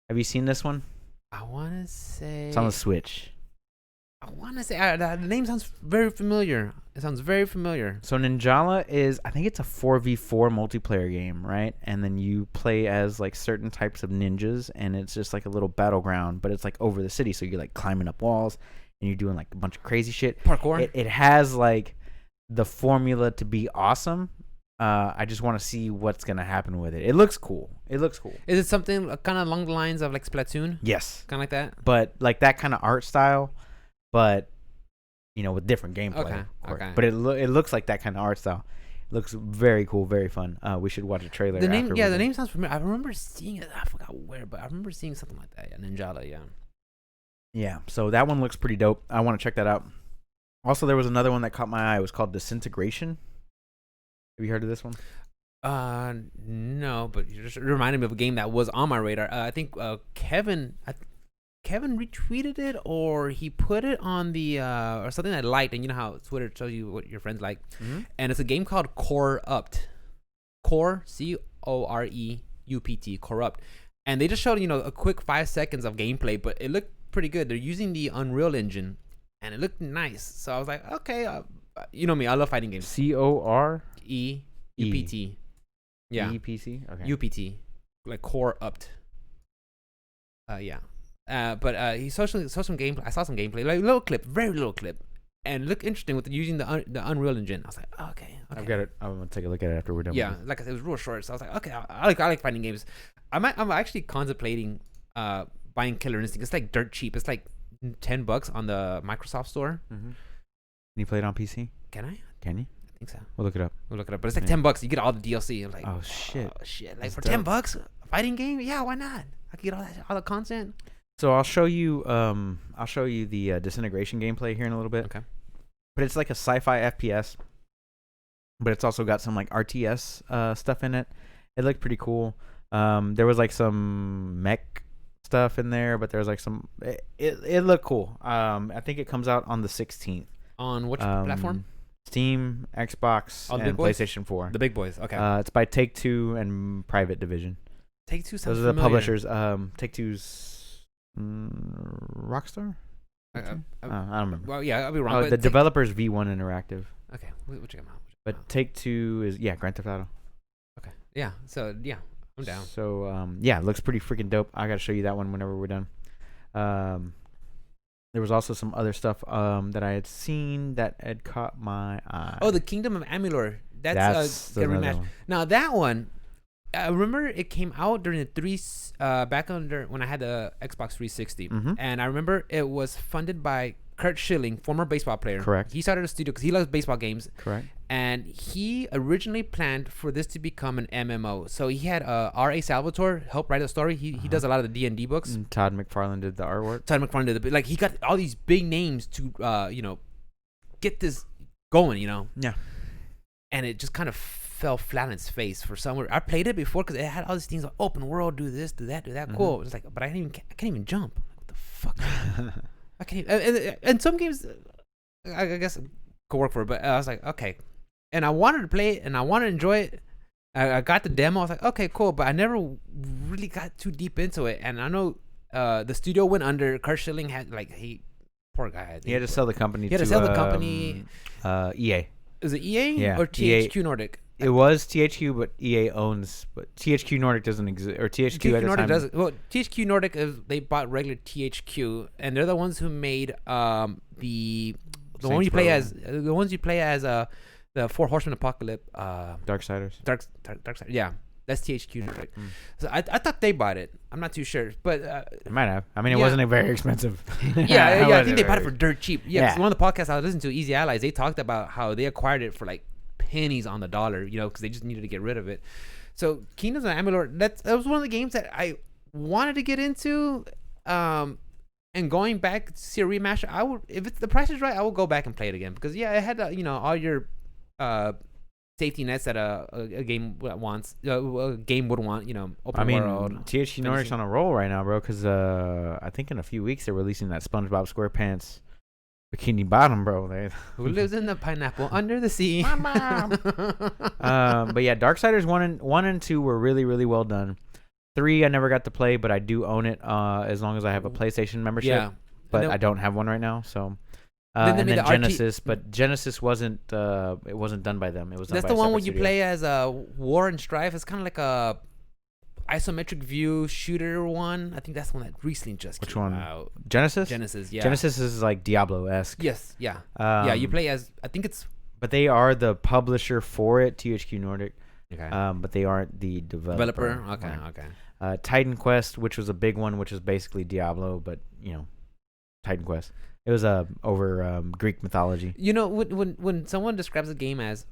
Have you seen this one? I want to say it's on the Switch. I want to say the name sounds very familiar. It sounds very familiar. So Ninjala is, I think it's a 4v4 multiplayer game, right? And then you play as like certain types of ninjas, and it's just like a little battleground, but it's like over the city. So you're like climbing up walls, and you're doing like a bunch of crazy shit. Parkour. It has like the formula to be awesome. I just want to see what's gonna happen with it. It looks cool. Is it something kind of along the lines of like Splatoon? Yes, kind of like that. But like that kind of art style, but with different gameplay. Okay. But it looks like that kind of art style. It looks very cool, very fun. We should watch a trailer. The name sounds familiar. I remember seeing it. I forgot where, but I remember seeing something like that. Yeah, Ninjala. Yeah. Yeah. So that one looks pretty dope. I want to check that out. Also, there was another one that caught my eye. It was called Disintegration. Have you heard of this one? No, but you just reminded me of a game that was on my radar. I think Kevin Kevin retweeted it or he put it on the or something I liked, and you know how Twitter shows you what your friends like, and it's a game called Corrupt, Coreupt, Corrupt, and they just showed a quick 5 seconds of gameplay, but it looked pretty good. They're using the Unreal Engine, and it looked nice. So I was like, okay, you know me, I love fighting games. COREUPT, yeah, EPC, okay, UPT, like Corrupt, yeah. But he saw some gameplay. I saw some gameplay, like little clip, very little clip, and it looked interesting with using the Unreal Engine. I was like, okay. I've got it. I'm gonna take a look at it after we're done. Yeah, like I said, it was real short, so I was like, okay, I like fighting games. I'm actually contemplating buying Killer Instinct. It's like dirt cheap. It's like $10 on the Microsoft Store. Can you play it on PC? Can I? Can you? I think so. We'll look it up. But it's like $10. You get all the DLC. I'm like, oh shit. Like that's for dope. $10, a fighting game? Yeah, why not? I can get all the content. So I'll show you the Disintegration gameplay here in a little bit. Okay. But it's like a sci-fi FPS, but it's also got some like RTS stuff in it. It looked pretty cool. There was like some mech stuff in there, but there was like some. It looked cool. I think it comes out on the 16th. On which platform? Steam, Xbox, and PlayStation 4. The big boys. Okay. It's by Take-Two and Private Division. Take-Two sounds Those are the familiar. publishers. Take-Two's Rockstar. I don't remember. Well, yeah, I'll be wrong. The developer's V1 Interactive. Okay, we'll check them out. But Take-Two is Grand Theft Auto. Okay. Yeah. So yeah, I'm down. So it looks pretty freaking dope. I gotta show you that one whenever we're done. There was also some other stuff that I had seen that had caught my eye. Oh, the Kingdom of Amalur. That's get rematched. one. Now that one, I remember it came out during the back under when I had the Xbox 360, and I remember it was funded by Kurt Schilling, former baseball player. Correct. He started a studio because he loves baseball games. Correct. And he originally planned for this to become an MMO. So he had R.A. Salvatore help write the story. He does a lot of the D&D books. And Todd McFarlane did the artwork. Todd McFarlane did he got all these big names to get this going. Yeah. And it just kind of fell flat on its face for somewhere. I played it before because it had all these things like open world, do this, do that, do that. Cool. It's like, but I can't even jump. What the fuck? I can't even. And some games, I guess, could work for it. But I was like, okay. And I wanted to play it and I wanted to enjoy it. I got the demo. I was like, okay, cool. But I never really got too deep into it. And I know the studio went under. Kurt Schilling had poor guy. He had to sell the company. He had to sell the company. EA. Is it EA? Yeah. Or THQ Nordic? It was THQ, but EA owns. But THQ Nordic doesn't exist, or THQ at the time. Doesn't. Well, THQ Nordic they bought regular THQ, and they're the ones who made the one you play as the Four Horsemen Apocalypse. Darksiders. Darksiders. Yeah, that's THQ Nordic. So I thought they bought it. I'm not too sure, but it might have. I mean, it wasn't very expensive. Yeah. I think they bought it for dirt cheap. Yeah, 'cause one of the podcasts I was listening to, Easy Allies, they talked about how they acquired it for like pennies on the dollar, because they just needed to get rid of it. So Kingdoms of Amalur, that was one of the games that I wanted to get into. And going back to see a remaster, I would, if the price is right, I will go back and play it again because it had all your safety nets that a game wants. A game would want, open world. THQ Nordic's on a roll right now, bro. Because I think in a few weeks they're releasing that SpongeBob SquarePants Bikini Bottom, bro. Who lives in the pineapple under the sea? My mom. But yeah, Darksiders 1 and 2 were really, really well done. 3 I never got to play, but I do own it as long as I have a PlayStation membership. Yeah. But I don't have one right now, so. And then Genesis, but Genesis wasn't it wasn't done by them. It was done That's by the one where you studio. play as War and Strife. It's kind of like a isometric view shooter one. I think that's the one that recently just Which came one? out. Genesis, yeah. Genesis is like Diablo-esque. Yes, yeah. Yeah, you play as, I think it's... But they are the publisher for it, THQ Nordic. Okay. But they aren't the developer. Okay, right. okay. Titan Quest, which was a big one, which is basically Diablo, but, Titan Quest. It was over Greek mythology. When someone describes a game as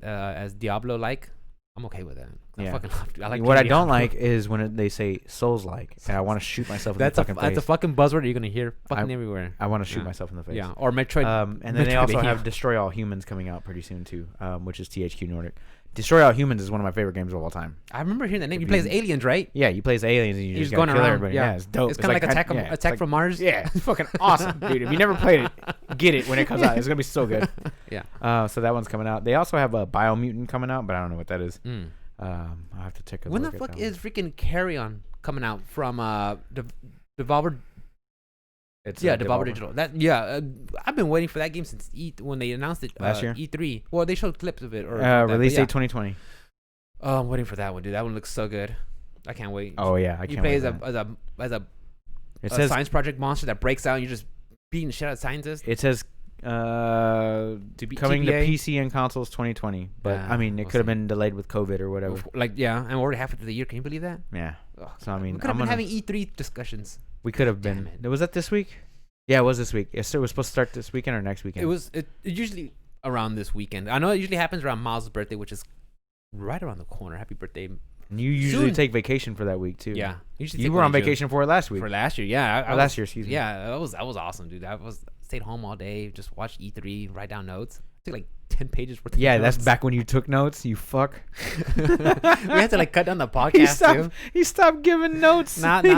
as Diablo-like, I'm okay with that. Yeah. I fucking love it. I like what I Diablo. don't like is when they say Souls-like, and I want to shoot myself in the fucking face. That's a fucking buzzword you're gonna hear fucking everywhere. I want to shoot myself in the face. Yeah, or Metroid. And then they also have Destroy All Humans coming out pretty soon too, which is THQ Nordic. Destroy All Humans is one of my favorite games of all time. I remember hearing that name. You play as aliens, right? Yeah, you play as aliens and you You're just just gotta going kill around, everybody. yeah. Yeah, it's dope. It's kind of like Attack from Mars. Yeah, it's fucking awesome, dude. If you never played it, get it when it comes out. It's gonna be so good. Yeah. So that one's coming out. They also have a Biomutant coming out, but I don't know what that is. I'll have to take a When look. the fuck at is freaking Carry On coming out from Devolver? It's Devolver Digital. I've been waiting for that game since when they announced it last year. E3. Well, they showed clips of it. Release date 2020. Oh, I'm waiting for that one, dude. That one looks so good. I can't wait. Oh yeah, I can't. You play wait as a it says science project monster that breaks out and you're just beating the shit out of scientists. it says coming to TBA. PC and consoles 2020, but Yeah, I mean it we'll could have see. been delayed with COVID or whatever. And we're already halfway through the year. Can you believe that? Yeah. Ugh, So I mean, we could have been having E3 discussions. we could have Damn been. it. Was that this week? Yeah, it was this week. It was supposed to start this weekend or next weekend. It usually around this weekend. I know it usually happens around Miles' birthday, which is right around the corner. Happy birthday! And you usually soon. take vacation for that week too. Yeah, usually You take were one on in June. vacation for it last week. For last year. Yeah, I last year, excuse me. Yeah, that was awesome, dude. Stayed home all day, just watched E3, write down notes. Took like 10 pages worth of Yeah, notes. that's back when you took notes. You fuck. We had to like cut down the podcast too. He stopped giving notes. Nah, these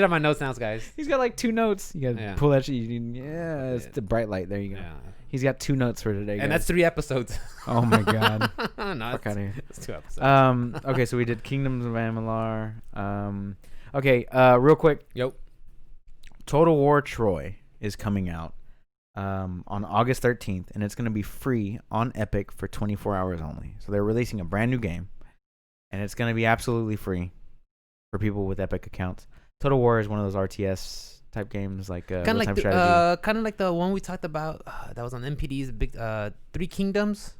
are my notes now, guys. He's got like 2 notes. You gotta Yeah. pull that shit. Yeah, it's the bright light. There you go. Yeah. He's got 2 notes for today. And guys. that's 3 episodes. Oh my god. No, Fuck out of here. it's 2 episodes. Okay, so we did Kingdoms of Amalur. Okay, real quick. Yep. Total War Troy is coming out on August 13th, and it's going to be free on Epic for 24 hours only. So they're releasing a brand new game, and it's going to be absolutely free for people with Epic accounts. Total War is one of those RTS type games, like Kind of like real-time strategy. kind of like the one we talked about that was on MPD's big 3 Kingdoms.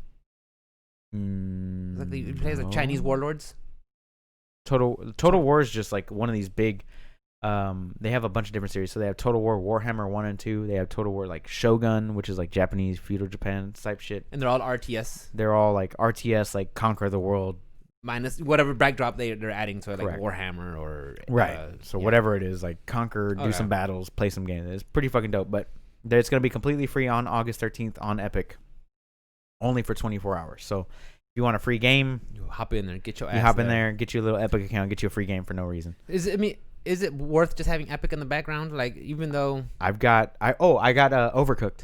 Like you play as like Chinese warlords. Total War is just like one of these big. They have a bunch of different series. So they have Total War Warhammer 1 and 2. They have Total War like Shogun, which is like Japanese feudal Japan type shit. And they're all RTS. They're all like RTS, like conquer the world. Minus whatever backdrop they're adding to it, like Correct. Warhammer or So whatever it is, like conquer, do some battles, play some games. It's pretty fucking dope. But it's gonna be completely free on August 13th on Epic, only for 24 hours. So if you want a free game, you hop in there, get your ass. You hop in there, get you a little Epic account, get you a free game for no reason. Is it worth just having Epic in the background? Like even though I got Overcooked.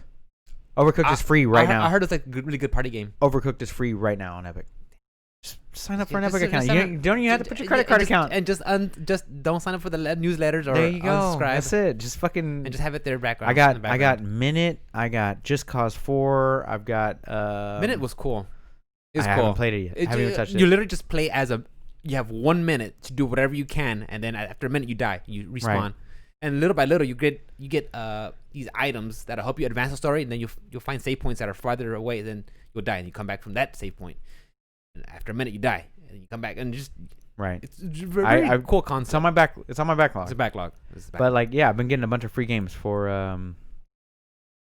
Overcooked is free right now. I heard it's like a really good party game. Overcooked is free right now on Epic. Just sign up for an Just- Epic just account. sign You up. don't even have to put your credit card account. And just don't sign up for the newsletters or There you go. unsubscribe. That's it. Just fucking. And just have it there background. I got Minute. I got Just Cause 4. I've got Minute was cool. It's I cool. haven't played it yet. I haven't even touched it. You literally just play as you have 1 minute to do whatever you can, and then after a minute you die. You respawn. Right. And little by little you get these items that'll help you advance the story, and then you'll find save points that are farther away. Then you'll die, and you come back from that save point. And after a minute you die, and you come back, and just Right. It's a very cool concept. It's on my backlog. It's a backlog. But like, yeah, I've been getting a bunch of free games for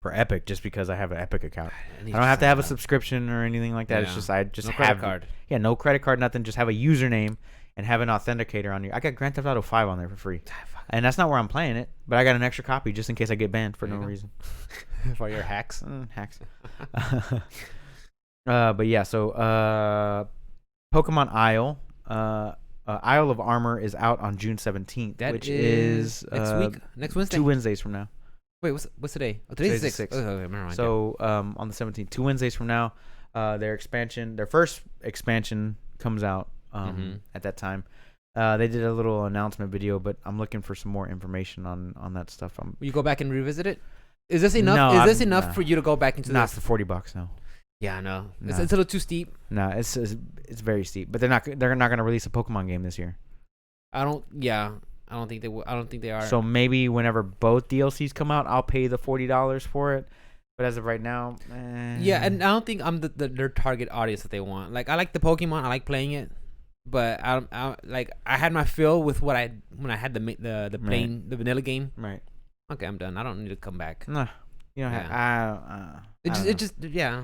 Epic just because I have an Epic account. I don't have to have a subscription or anything like that. Yeah. It's just I just No have credit card. Yeah, no credit card, nothing. Just have a username and have an authenticator on you. I got Grand Theft Auto 5 on there for free, and that's not where I'm playing it. But I got an extra copy just in case I get banned for no reason. For your hacks. Hacks. But yeah, so Pokemon Isle. Isle of Armor is out on June 17th, which is next week, next Wednesday. 2 Wednesdays from now. Wait, what's today? Oh, today's the 6th. Oh, never mind. So on the 17th, 2 Wednesdays from now, their first expansion comes out at that time. They did a little announcement video, but I'm looking for some more information on that stuff. Will you go back and revisit it? Is this enough? No, is this enough for you to go back into not this? for $40 no. Yeah, no. No. It's a little too steep. No, it's very steep. But they're not going to release a Pokemon game this year. I don't think they will. I don't think they are. So maybe whenever both DLCs come out, I'll pay the $40 for it. But as of right now, yeah, and I don't think I'm their target audience that they want. Like I like the Pokemon, I like playing it, but I had my fill with when I had the plain the vanilla game. Right. Okay, I'm done. I don't need to come back. No, you know, Yeah.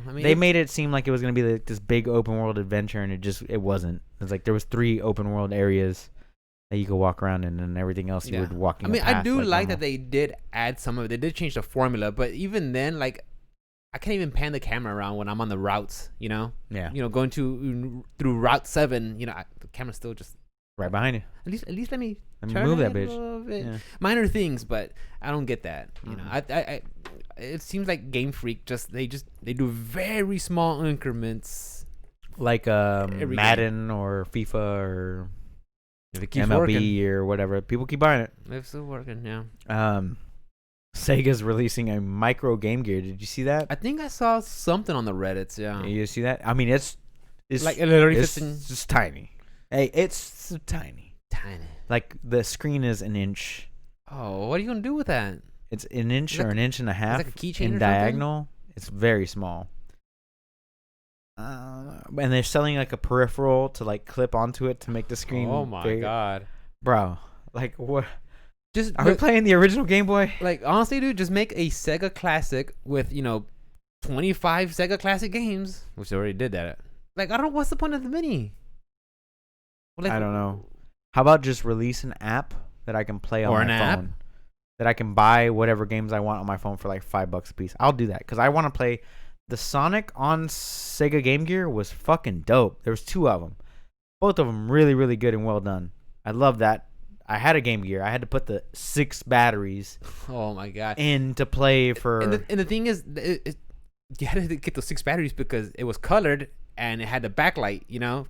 I mean, they made it seem like it was gonna be like this big open world adventure, and it wasn't. It's like there was 3 open world areas that you could walk around in, and everything else you were walking. I mean, I do like normal. that they did add some of it. They did change the formula, but even then, like, I can't even pan the camera around when I'm on the routes. Yeah. Going through Route 7. The camera's still just Right behind you. At least let me Let me move that it a bitch. little bit. Yeah. Minor things, but I don't get that. Mhm. I it seems like Game Freak they do very small increments. Like Every Madden or FIFA or If it keeps MLB working, or whatever, people keep buying it. it's still working. Yeah. Sega's releasing a micro Game Gear. Did you see that? I think I saw something on the Reddits. Yeah. You see that? I mean, it's Like it literally it's fits in just tiny. Hey, it's so tiny. tiny. Like the screen is an inch. Oh, what are you gonna do with that? It's an inch Is or that- an inch and a half like a keychain or in something? diagonal. It's very small. And they're selling like a peripheral to like clip onto it to make the screen. Oh my bigger. god. Bro! Like what? Just Are we playing the original Game Boy? like honestly, dude, just make a Sega Classic with 25 Sega Classic games, which they already did that. Like I don't know what's the point of the mini. Like, I don't know. How about just release an app that I can play on Or my an app? phone? That I can buy whatever games I want on my phone for like $5 a piece. I'll do that because I want to play. The Sonic on Sega Game Gear was fucking dope. There was 2 of them. Both of them really, really good and well done. I love that. I had a Game Gear. I had to put the 6 batteries Oh my god. in to play for. And the thing is, you had to get those 6 batteries because it was colored and it had the backlight.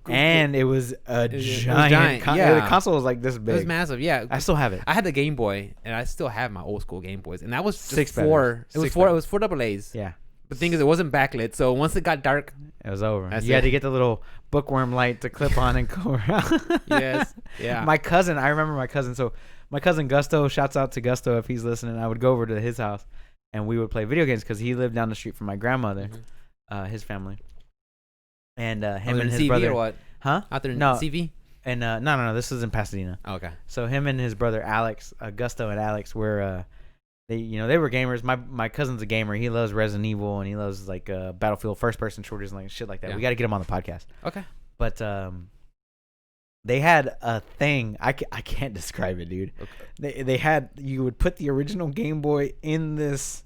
And it was a was giant. giant, yeah. The console was like this It was big. massive. Yeah. I still have it. I had the Game Boy, and I still have my old school Game Boys, and that was just 6 four. batteries. It was 6 four. It batteries. was 4 double A's. Yeah, The thing is, it wasn't backlit, so once it got dark, it was over. That's You had it. to get the little bookworm light to clip on and go around. yes, yeah. My cousin, I remember my cousin. So my cousin Gusto, shouts out to Gusto if he's listening. I would go over to his house, and we would play video games because he lived down the street from my grandmother, his family, and him and his CV brother. or what? Huh? Out there in No. CV? And no. This is in Pasadena. Oh, okay. So him and his brother Alex, Gusto and Alex were they were gamers. My cousin's a gamer. He loves Resident Evil and he loves like Battlefield first person shooters and like shit like that. Yeah. We got to get him on the podcast. Okay. But they had a thing. I can't describe it, dude. Okay. They had, you would put the original Game Boy in this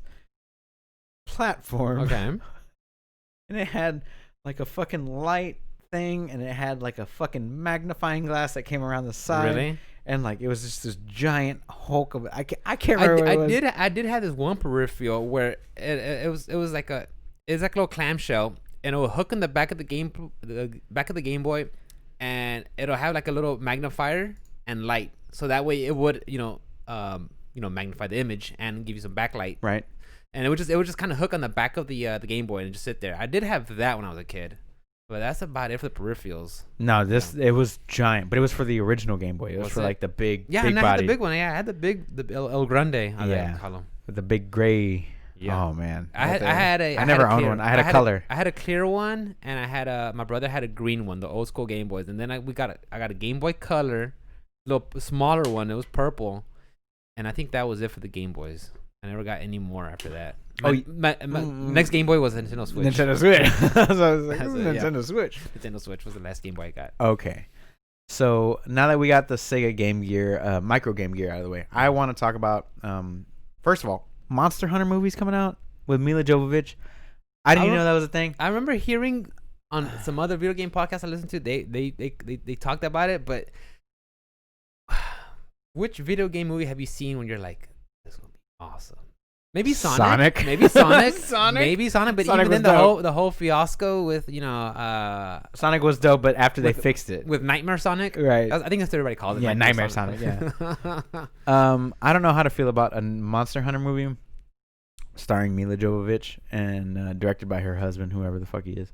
platform. Okay. And it had like a fucking light thing, and it had like a fucking magnifying glass that came around the side. Really? And like it was just this giant hulk of it. I can't remember. what it was. I did have this one peripheral where it was like a little clamshell, and it will hook in the back of the Game Boy, and it'll have like a little magnifier and light, so that way it would magnify the image and give you some backlight. Right. And it would just kind of hook on the back of the game boy and just sit there. I did have that when I was a kid, but that's about it for the peripherals. No, it was giant, but it was for the original Game Boy. It was Was for it? like the big, Yeah, big and I body had the big one. Yeah, I had the El Grande. Yeah. Call 'em. with the big gray. Yeah. Oh man, I never owned one. I had a color. I had a clear one, and I had my brother had a green one, the old school Game Boys, and then I got a Game Boy Color, little smaller one. It was purple, and I think that was it for the Game Boys. I never got any more after that. My next Game Boy was a Nintendo Switch. Nintendo Switch. So I was like, That's "Ooh, it, yeah. Nintendo Switch. Nintendo Switch was the last Game Boy I got. Okay. So now that we got the Sega Game Gear, micro Game Gear out of the way, I want to talk about, first of all, Monster Hunter movies coming out with Mila Jovovich. I didn't even know that was a thing. I remember hearing on some other video game podcasts I listened to, they talked about it, but which video game movie have you seen when you're like, this is gonna be awesome? Maybe Sonic. Maybe Sonic. Maybe Sonic. But Sonic even was then, the whole fiasco with Sonic was dope, but after they fixed it, with Nightmare Sonic, right? I think that's what everybody calls it. Yeah, Nightmare Sonic. Yeah. I don't know how to feel about a Monster Hunter movie starring Mila Jovovich and directed by her husband, whoever the fuck he is.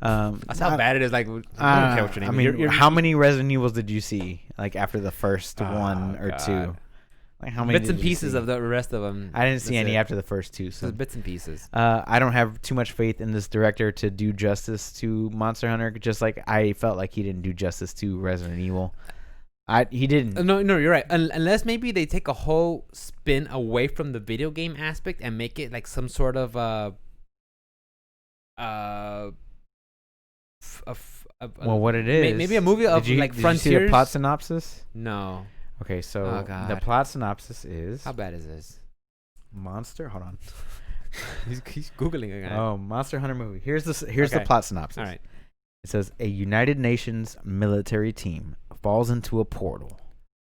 That's how bad it is. Like, I don't care what your name I mean, is. You're, how many Resident Evils did you see? Like after the first one or God. two? Like how many bits and did you pieces see? of the rest of them? I didn't see That's any it. after the first two. So Just bits and pieces. I don't have too much faith in this director to do justice to Monster Hunter. Just like I felt like he didn't do justice to Resident Evil. He didn't. No, you're right. Unless maybe they take a whole spin away from the video game aspect and make it like some sort of Well, what it is? maybe a movie of like did frontiers. you see the plot synopsis? No. Okay, so Oh, God. the plot synopsis is How bad is this? Monster. Hold on. He's googling it. Oh, Monster Hunter movie. Here's the plot synopsis. All right. It says a United Nations military team falls into a portal.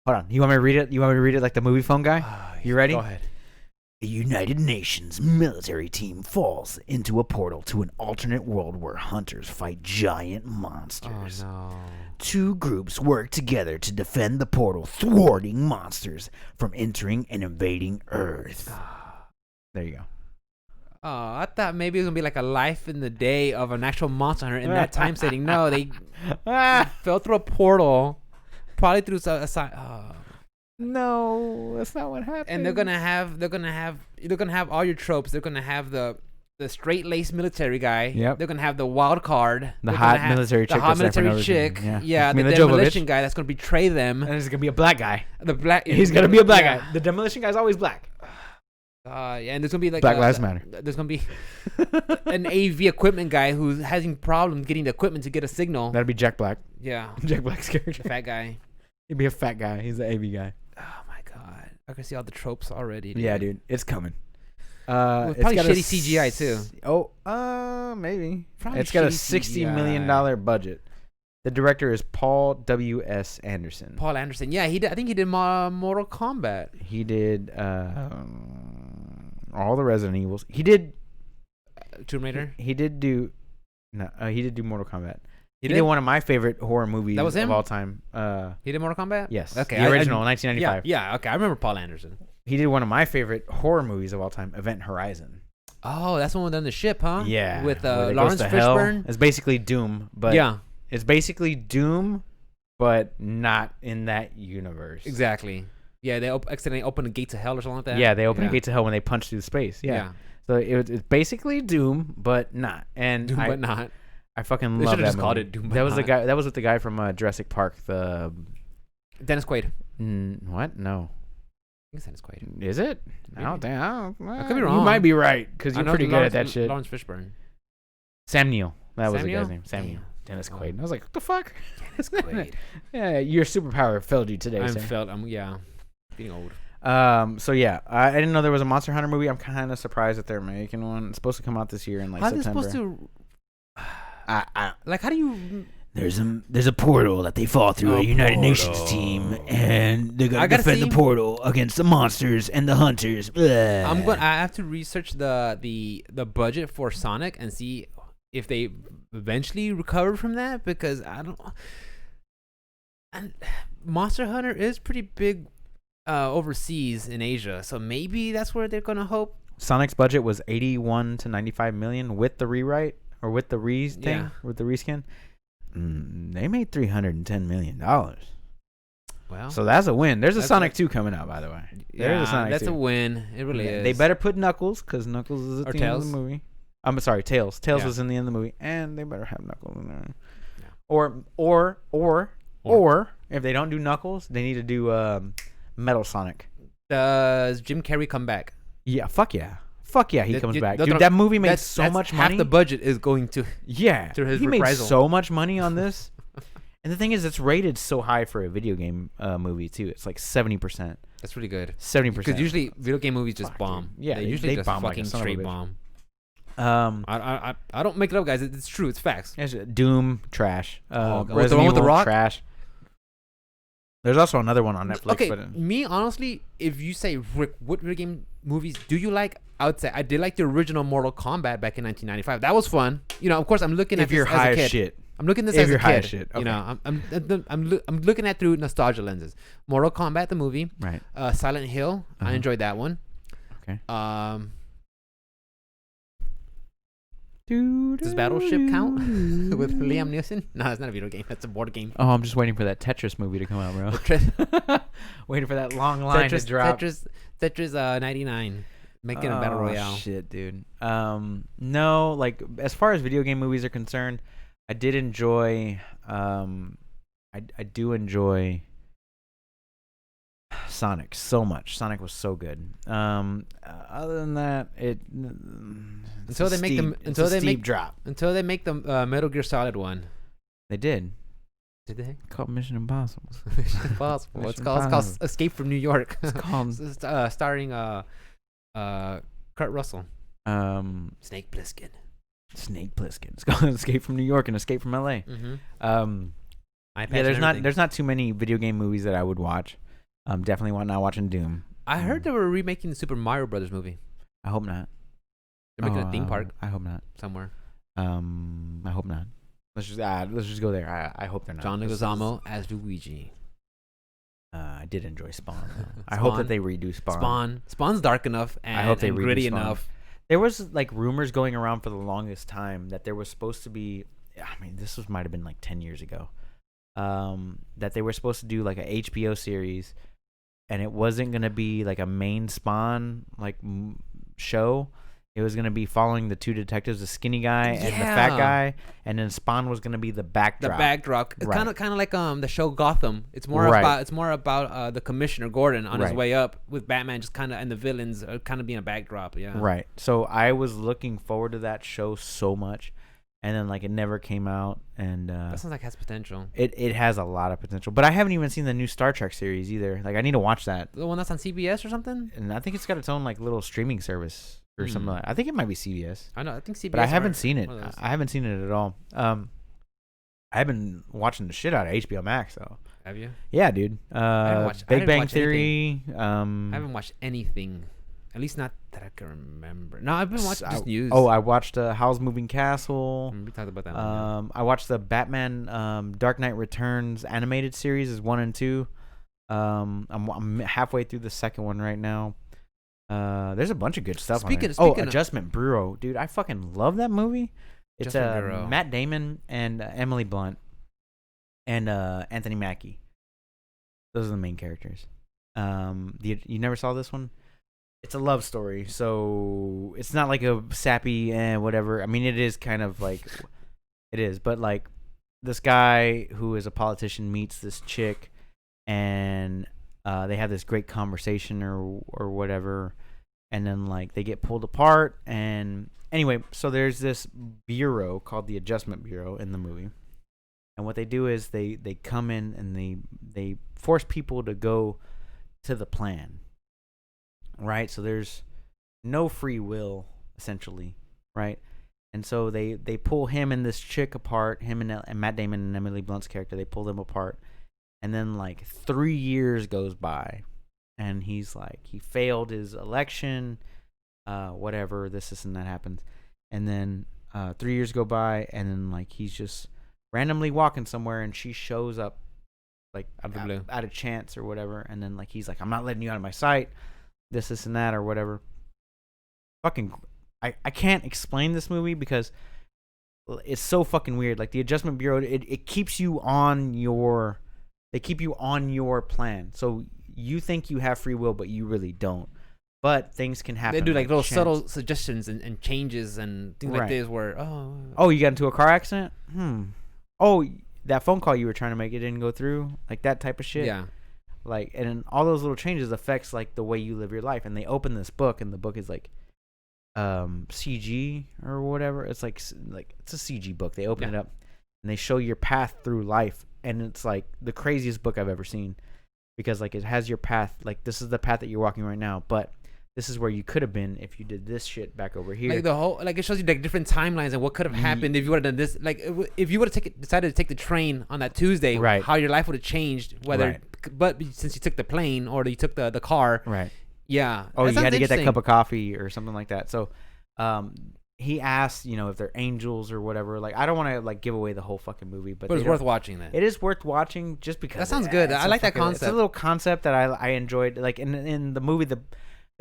Hold on. You want me to read it? You want me to read it like the movie phone guy? You ready? Go ahead. A United Nations military team falls into a portal to an alternate world where hunters fight giant monsters. Oh no. Two groups work together to defend the portal, thwarting monsters from entering and invading Earth. There you go. Oh, I thought maybe it was gonna be like a life in the day of an actual monster hunter in that time setting. No, they fell through a portal, probably through No, that's not what happened. and they're gonna have all your tropes. They're gonna have the straight laced military guy. Yep. They're gonna have the wild card. The hot military chick. The hot that's there for military no chick. reason. Yeah. The Mila demolition Jovovich. guy that's gonna betray them. And there's gonna be a black guy. The black. He's gonna be a black yeah. guy. The demolition guy's always black. Yeah, and there's gonna be like Black Lives Matter. There's gonna be an AV equipment guy who's having problems getting the equipment to get a signal. That'd be Jack Black. Yeah. Jack Black's character. The fat guy. He'd be a fat guy. He's the AV guy. Oh my god, I can see all the tropes already. Dude. Yeah, dude, it's coming. With It's probably got shitty CGI too. Maybe. Probably It's got a shitty $60 million budget. The director is Paul W.S. Anderson. Paul Anderson. Yeah, he did. I think he did Mortal Kombat. He did all the Resident Evils. He did Tomb Raider. He did do he did do Mortal Kombat. He did? did one of my favorite horror movies That was him? of all time. He did Mortal Kombat. Yes. Okay. The original, 1995. Yeah. Okay, I remember Paul Anderson. He did one of my favorite horror movies of all time, Event Horizon. Oh, that's the one on the ship, huh? Yeah. With where it goes Lawrence to hell. Fishburne. It's basically Doom, but Yeah. it's basically Doom, but not in that universe. Exactly. Yeah, they accidentally open the gate to hell or something like that. Yeah, they open a gate to hell when they punch through space. Yeah. Yeah. So it's basically Doom, but not. And Doom, but not. I fucking They love should've that just movie. called it Doom, but That was the not. guy. That was with the guy from Jurassic Park. The Dennis Quaid. what? No. I think it's Dennis Quaid. Is it? Maybe. Oh damn! I could be You wrong. might be right because I you're know pretty good Lawrence, at that shit. Lawrence Fishburne. Sam Neill. That was Sam the guy's Neill? name. Sam Neill. Damn. Dennis Oh. Quaid. I was like, what the fuck? Dennis Quaid. Yeah, your superpower failed you today. Sam. I'm getting old. So yeah, I didn't know there was a Monster Hunter movie. I'm kind of surprised that they're making one. It's supposed to come out this year in like How's it September. supposed to? Like, how do you? There's a portal that they fall through, A a United portal. Nations team, and they're I gonna gotta defend see- the portal against the monsters and the hunters. I have to research the budget for Sonic and see if they eventually recovered from that, because I don't. And Monster Hunter is pretty big overseas in Asia, so maybe that's where they're gonna hope. Sonic's budget was 81 to 95 million with the rewrite or with the Yeah. with the reskin. They made $310 million. Well, So that's a win. There's a That's Sonic like- 2 coming out, by the way. There's a Sonic that's 2. a win. It really is. They better put Knuckles, because Knuckles is at Or the end of Tails. the movie. I'm sorry, Tails. Tails Yeah. was in the end of the movie, and they better have Knuckles in there. Yeah. Or if they don't do Knuckles, they need to do Metal Sonic. Does Jim Carrey come back? Yeah, fuck yeah. Fuck yeah, he comes back. they're Dude, gonna- that movie made That's so that's much half money. the budget is going to. Yeah, through his he made reprisal. so much money on this. And the thing is, it's rated so high for a video game movie, too. It's like 70%. That's really good. 70%. Because usually video game movies just Fuck, bomb. dude. Yeah, they usually they just bomb like a fucking son of a straight bitch. bomb. I don't make it up, guys. It's true. It's facts. There's Doom, trash. God. Resident The one with The Evil, Rock? trash. There's also another one on Netflix. Okay, But me honestly, if you say Rick, what video game movies do you like? I would say I did like the original Mortal Kombat back in 1995. That was fun. You know, of course, I'm looking at if you're this as high a as kid. shit. I'm looking at this If as you're a high kid. as shit, You okay. know, I'm looking at through nostalgia lenses. Mortal Kombat the movie, Right. Silent Hill. I Uh-huh. enjoyed that one. Okay. Does Battleship count with Liam Neeson? No, it's not a video game. That's a board game. Oh, I'm just waiting for that Tetris movie to come out, bro. Waiting for that long line to drop. Tetris 99, making a battle royale. Shit, dude. No, like as far as video game movies are concerned, I did enjoy. I do enjoy Sonic so much. Sonic was so good. Other than that, Until they make them, until they make drop. until they make the Metal Gear Solid one. They did. Did they? Called Mission Impossible. Mission Impossible. It's Mission called Impossible. Escape from New York. It's called. Starring Kurt Russell. Snake Plissken. Snake Plissken. It's called Escape from New York and Escape from L.A. Mm-hmm. There's not too many video game movies that I would watch. Definitely not watching Doom. I heard they were remaking the Super Mario Brothers movie. I hope not. They're making a theme park. I hope not. Somewhere. I hope not. Let's just go there. I hope they're not. John Leguizamo as Luigi. I did enjoy Spawn. I hope that they redo Spawn. Spawn's dark enough and, I hope they and redo gritty Spawn. enough. There was like rumors going around for the longest time that there was supposed to be. I mean, might have been like 10 years ago. That they were supposed to do like a HBO series, and it wasn't gonna be like a main Spawn like show. It was gonna be following the two detectives, the skinny guy and the fat guy, and then Spawn was gonna be the backdrop. The backdrop. It's Right. kind of like the show Gotham. It's more about the Commissioner Gordon on his Right. way up with Batman, just kind of, and the villains kind of being a backdrop. Yeah. Right. So I was looking forward to that show so much, and then like it never came out, and That sounds like it has potential. it has a lot of potential. But I haven't even seen the new Star Trek series either. Like I need to watch that, The one that's on CBS or something. and I think it's got its own like little streaming service or something. Like I think it might be CBS. I know. I think CBS. But I haven't seen it. one of those. I haven't seen it at all. I've been watching the shit out of HBO Max though. Have you? Yeah, dude. I Big didn't Bang watch Theory. I haven't watched anything. At least not that I can remember. No, I've been watching just news. I watched Howl's Moving Castle. We talked about that one. I watched the Batman Dark Knight Returns animated series is 1 and 2. I'm halfway through the second one right now. There's a bunch of good stuff Speaking on of- there. Adjustment Bureau, dude, I fucking love that movie. It's Adjustment Bureau. Matt Damon and Emily Blunt and Anthony Mackie. Those are the main characters. You never saw this one? It's a love story, so it's not like a sappy whatever. I mean, it is kind of like it is, but like this guy who is a politician meets this chick, and they have this great conversation or whatever, and then like they get pulled apart. And anyway, so there's this bureau called the Adjustment Bureau in the movie, and what they do is they come in and they force people to go to the plan. Right, so there's no free will essentially, right? And so they pull him and this chick apart, him and Matt Damon and Emily Blunt's character. They pull them apart, and then like 3 years goes by, and he's like he failed his election, whatever. This and that happens, and then 3 years go by, and then like he's just randomly walking somewhere, and she shows up like out of chance or whatever, and then like he's like, I'm not letting you out of my sight. This and that or whatever. Fucking, I can't explain this movie because it's so fucking weird. Like the Adjustment Bureau, it keeps you on your, they keep you on your plan. So you think you have free will, but you really don't. But things can happen. They do like little chance. subtle suggestions and changes and things like Right. this where you got into a car accident? Oh, that phone call you were trying to make, it didn't go through? Like that type of shit. yeah. Like, and then all those little changes affects like the way you live your life. And they open this book, and the book is like CG or whatever. It's like it's a CG book. They open it up and they show your path through life, and it's like the craziest book I've ever seen, because like it has your path. Like this is the path that you're walking right now, but this is where you could have been if you did this shit back over here. Like the whole, like it shows you like different timelines and what could have happened if you would have done this. Like if you would have decided to take the train on that Tuesday, Right. how your life would have changed. Whether, Right. but since you took the plane or you took the car, Right. yeah. Oh, That you sounds had to get that interesting. cup of coffee or something like that. So, he asked, if they're angels or whatever. Like, I don't want to like give away the whole fucking movie, but But it's they worth don't- watching that. It is worth watching just because That sounds good. it's I a like that fucking- It's concept. a little concept that I enjoyed. Like in the movie, the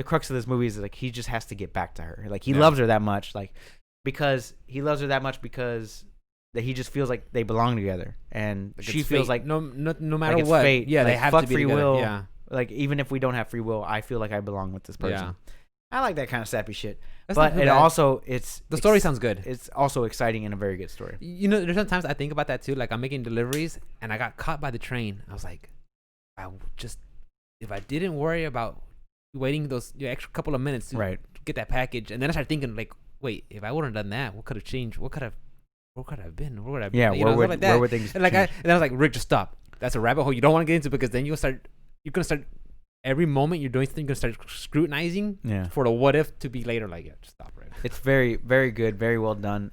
crux of this movie is like he just has to get back to her. Like he loves her that much, like because he loves her that much because that he just feels like they belong together, and Like she it's feels fate. like no matter like it's what, fate. yeah, they Like, have fuck to be free together. will. Yeah, like even if we don't have free will, I feel like I belong with this person. yeah. I like that kind of sappy shit. That's not But too it bad. also it's The story sounds good. It's also exciting and a very good story. There's sometimes I think about that too. Like I'm making deliveries and I got caught by the train. I was like, if I didn't worry about waiting those extra couple of minutes to Right. get that package, and then I started thinking like, wait, if I wouldn't have done that, what could have changed? What could have been? Where would I be? Yeah, stuff like that. where would things And like change? and I was like, Rick, just stop. That's a rabbit hole you don't want to get into, because then you're gonna start every moment you're doing something, you're gonna start scrutinizing Yeah. for the what if to be later. Like, yeah, just stop, Rick. It's very, very good, very well done.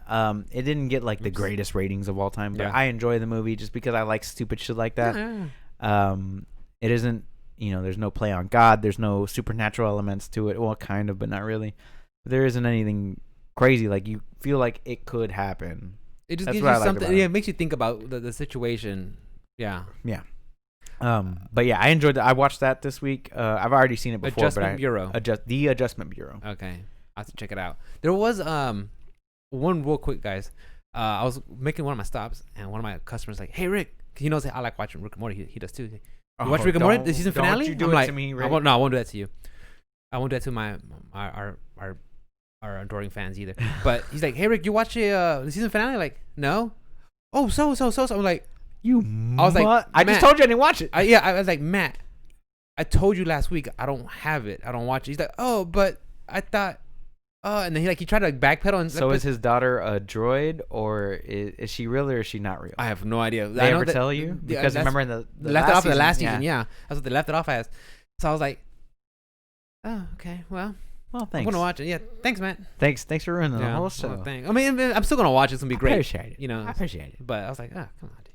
It didn't get like the greatest ratings of all time, but Yeah. I enjoy the movie just because I like stupid shit like that. Yeah. It isn't, there's no play on God. There's no supernatural elements to it. Well, kind of, but not really. There isn't anything crazy. Like you feel like it could happen. It just That's gives what you I like something. about Yeah, it. it makes you think about the situation. Yeah. Yeah. But yeah, I enjoyed it. I watched that this week. I've already seen it before. Adjustment Bureau. The Adjustment Bureau. Okay, I have to check it out. There was one real quick, guys. I was making one of my stops, and one of my customers like, "Hey Rick," 'cause he knows I like watching Rick and Morty. He does too. You watch Rick and Morty, the season finale? Don't you do I'm it like, to me, I Rick. won't. No, I won't do that to you. I won't do that to our adoring fans either. But he's like, "Hey Rick, you watch the season finale?" Like, no. Oh, so. I'm like, I was like, I just Matt, told you I didn't watch it. I was like, Matt, I told you last week I don't have it. I don't watch it. He's like, oh, but I thought, and then he tried to like backpedal. And So is his daughter a droid, or is she real or is she not real? I have no idea. They ever tell you? Because remember in the left it off in the last season. Yeah, that's what they left it off as. So I was like, oh, okay, well, thanks. I'm gonna watch it. Yeah, thanks, Matt. Thanks for ruining the whole show. Well, thanks. I mean, I'm still gonna watch it. It's gonna be great. Appreciate it. I appreciate it. But I was like, oh, come on, dude.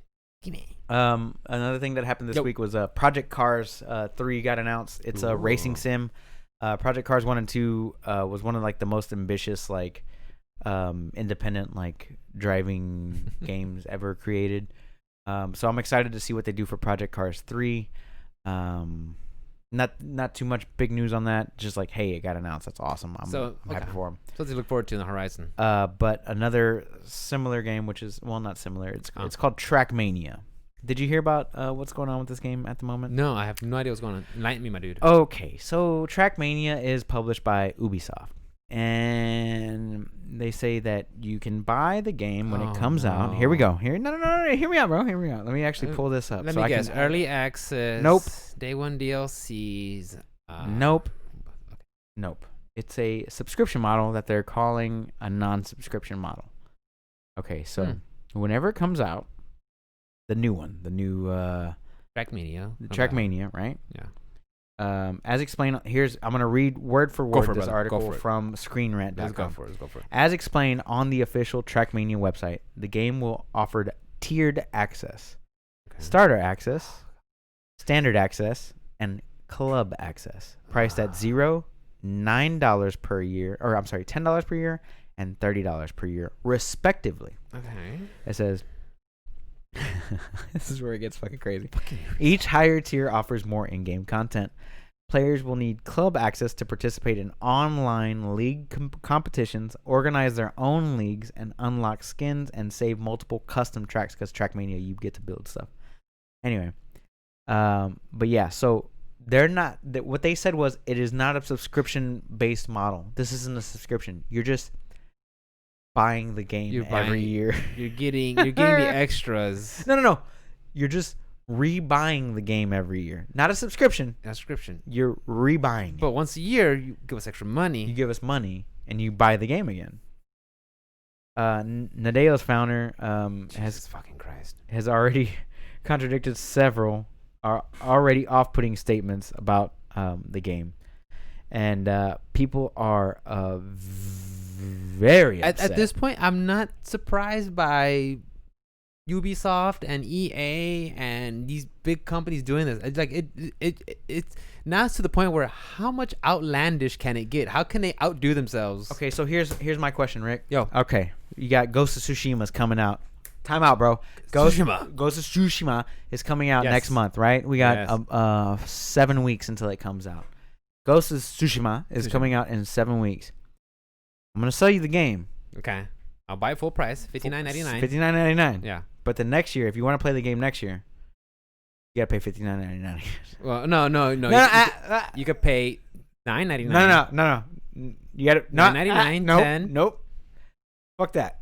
Give me. Another thing that happened this week was Project Cars 3 got announced. It's a racing sim. Project Cars 1 and 2 was one of like the most ambitious like independent like driving games ever created. So I'm excited to see what they do for Project Cars 3. Not too much big news on that. Just like, hey, it got announced. That's awesome. I'm happy for them. So to look forward to in the horizon. But another similar game, which is not similar. It's called Trackmania. Did you hear about what's going on with this game at the moment? No, I have no idea what's going on. Enlighten me, my dude. Okay, so Trackmania is published by Ubisoft, and they say that you can buy the game when it comes out. Here we go. No. Hear me out, bro. Hear me out. Let me actually pull this up. Let me guess. Early access. Nope. Day one DLCs. Nope. Nope. It's a subscription model that they're calling a non-subscription model. Okay, so whenever it comes out, the new Trackmania. Trackmania, right? Yeah. As explained, I'm going to read word for word this article from from ScreenRant.com. Let's go for it. As explained on the official Trackmania website, the game will offer tiered access, starter access, standard access, and club access, priced at $9 per year, or I'm sorry, $10 per year and $30 per year, respectively. Okay. It says, this is where it gets fucking crazy. Each higher tier offers more in-game content. Players will need club access to participate in online league competitions, organize their own leagues, and unlock skins and save multiple custom tracks, because Trackmania, you get to build stuff. Anyway, but yeah, so they're not, what they said was it is not a subscription-based model. This isn't a subscription. You're just buying the game every year. You're getting the extras. No. You're just rebuying the game every year. Not a subscription. A subscription. You're rebuying it. But once a year, you give us extra money. You give us money and you buy the game again. Nadeo's founder has already contradicted several already off-putting statements about the game. And people are very upset. At this point, I'm not surprised by Ubisoft and EA and these big companies doing this. It's like it's now it's to the point where how much outlandish can it get? How can they outdo themselves? Okay, so here's my question, Rick. Yo. Okay, you got Ghost of Tsushima's coming out. Time out, bro. Ghost of Tsushima is coming out next month, right? We got 7 weeks until it comes out. Ghost of Tsushima is coming out in 7 weeks. I'm gonna sell you the game. Okay, I'll buy it full price, $59.99. $59.99. Yeah. But the next year, if you want to play the game next year, you gotta pay $59.99. Well, no. You could pay $9.99. No. You gotta $9.99. Nope. Fuck that.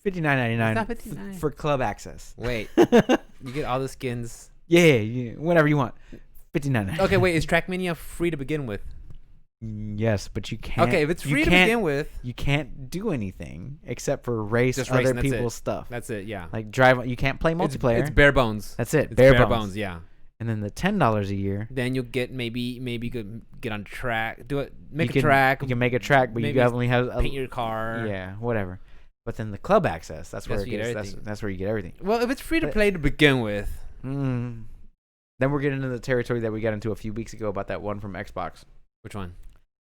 $59.99. It's not $59 for club access. Wait, you get all the skins. Yeah, whatever you want. $59.99. Okay, wait. Is Trackmania free to begin with? Yes, but you can't. Okay, if it's free to begin with, you can't do anything except for race just other racing, people's stuff. That's it. Yeah. Like drive. You can't play multiplayer. It's bare bones. That's it. It's bare bones. Yeah. And then the $10 a year. Then you'll get maybe get on track. Do it. Make you a track. You can make a track, but you definitely have paint your car. Yeah, whatever. But then the club access, that's where it gets, that's where you get everything. Well, if it's free to play to begin with. Then we're getting into the territory that we got into a few weeks ago about that one from Xbox. Which one?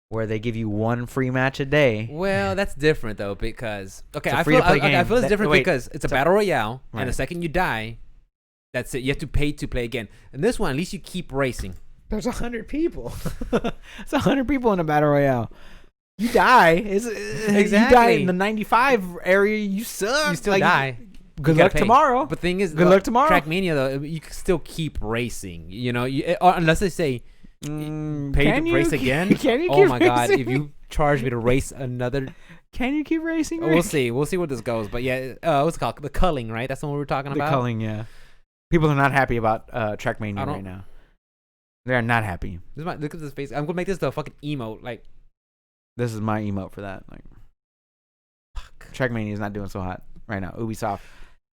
Where they give you one free match a day. Well, that's different though because I feel it's different because it's a battle royale, right. and the second you die, that's it. You have to pay to play again. And this one, at least you keep racing. There's 100 people. It's 100 people in a battle royale. You die. Exactly. You die in the 95 area. You suck. You still die. Good luck tomorrow. But the thing is, good luck tomorrow. Trackmania though, you can still keep racing. You know, unless they say pay to race again. Can you oh keep my racing? God! If you charge me to race another, can you keep racing? We'll see. We'll see where this goes. But yeah, what's it called? The culling, right? That's the one we were talking about. The culling, yeah. People are not happy about Trackmania right now. They're not happy. Look at this face. I'm gonna make this the fucking emote. Like, this is my emote for that. Like, fuck. Trackmania is not doing so hot right now. Ubisoft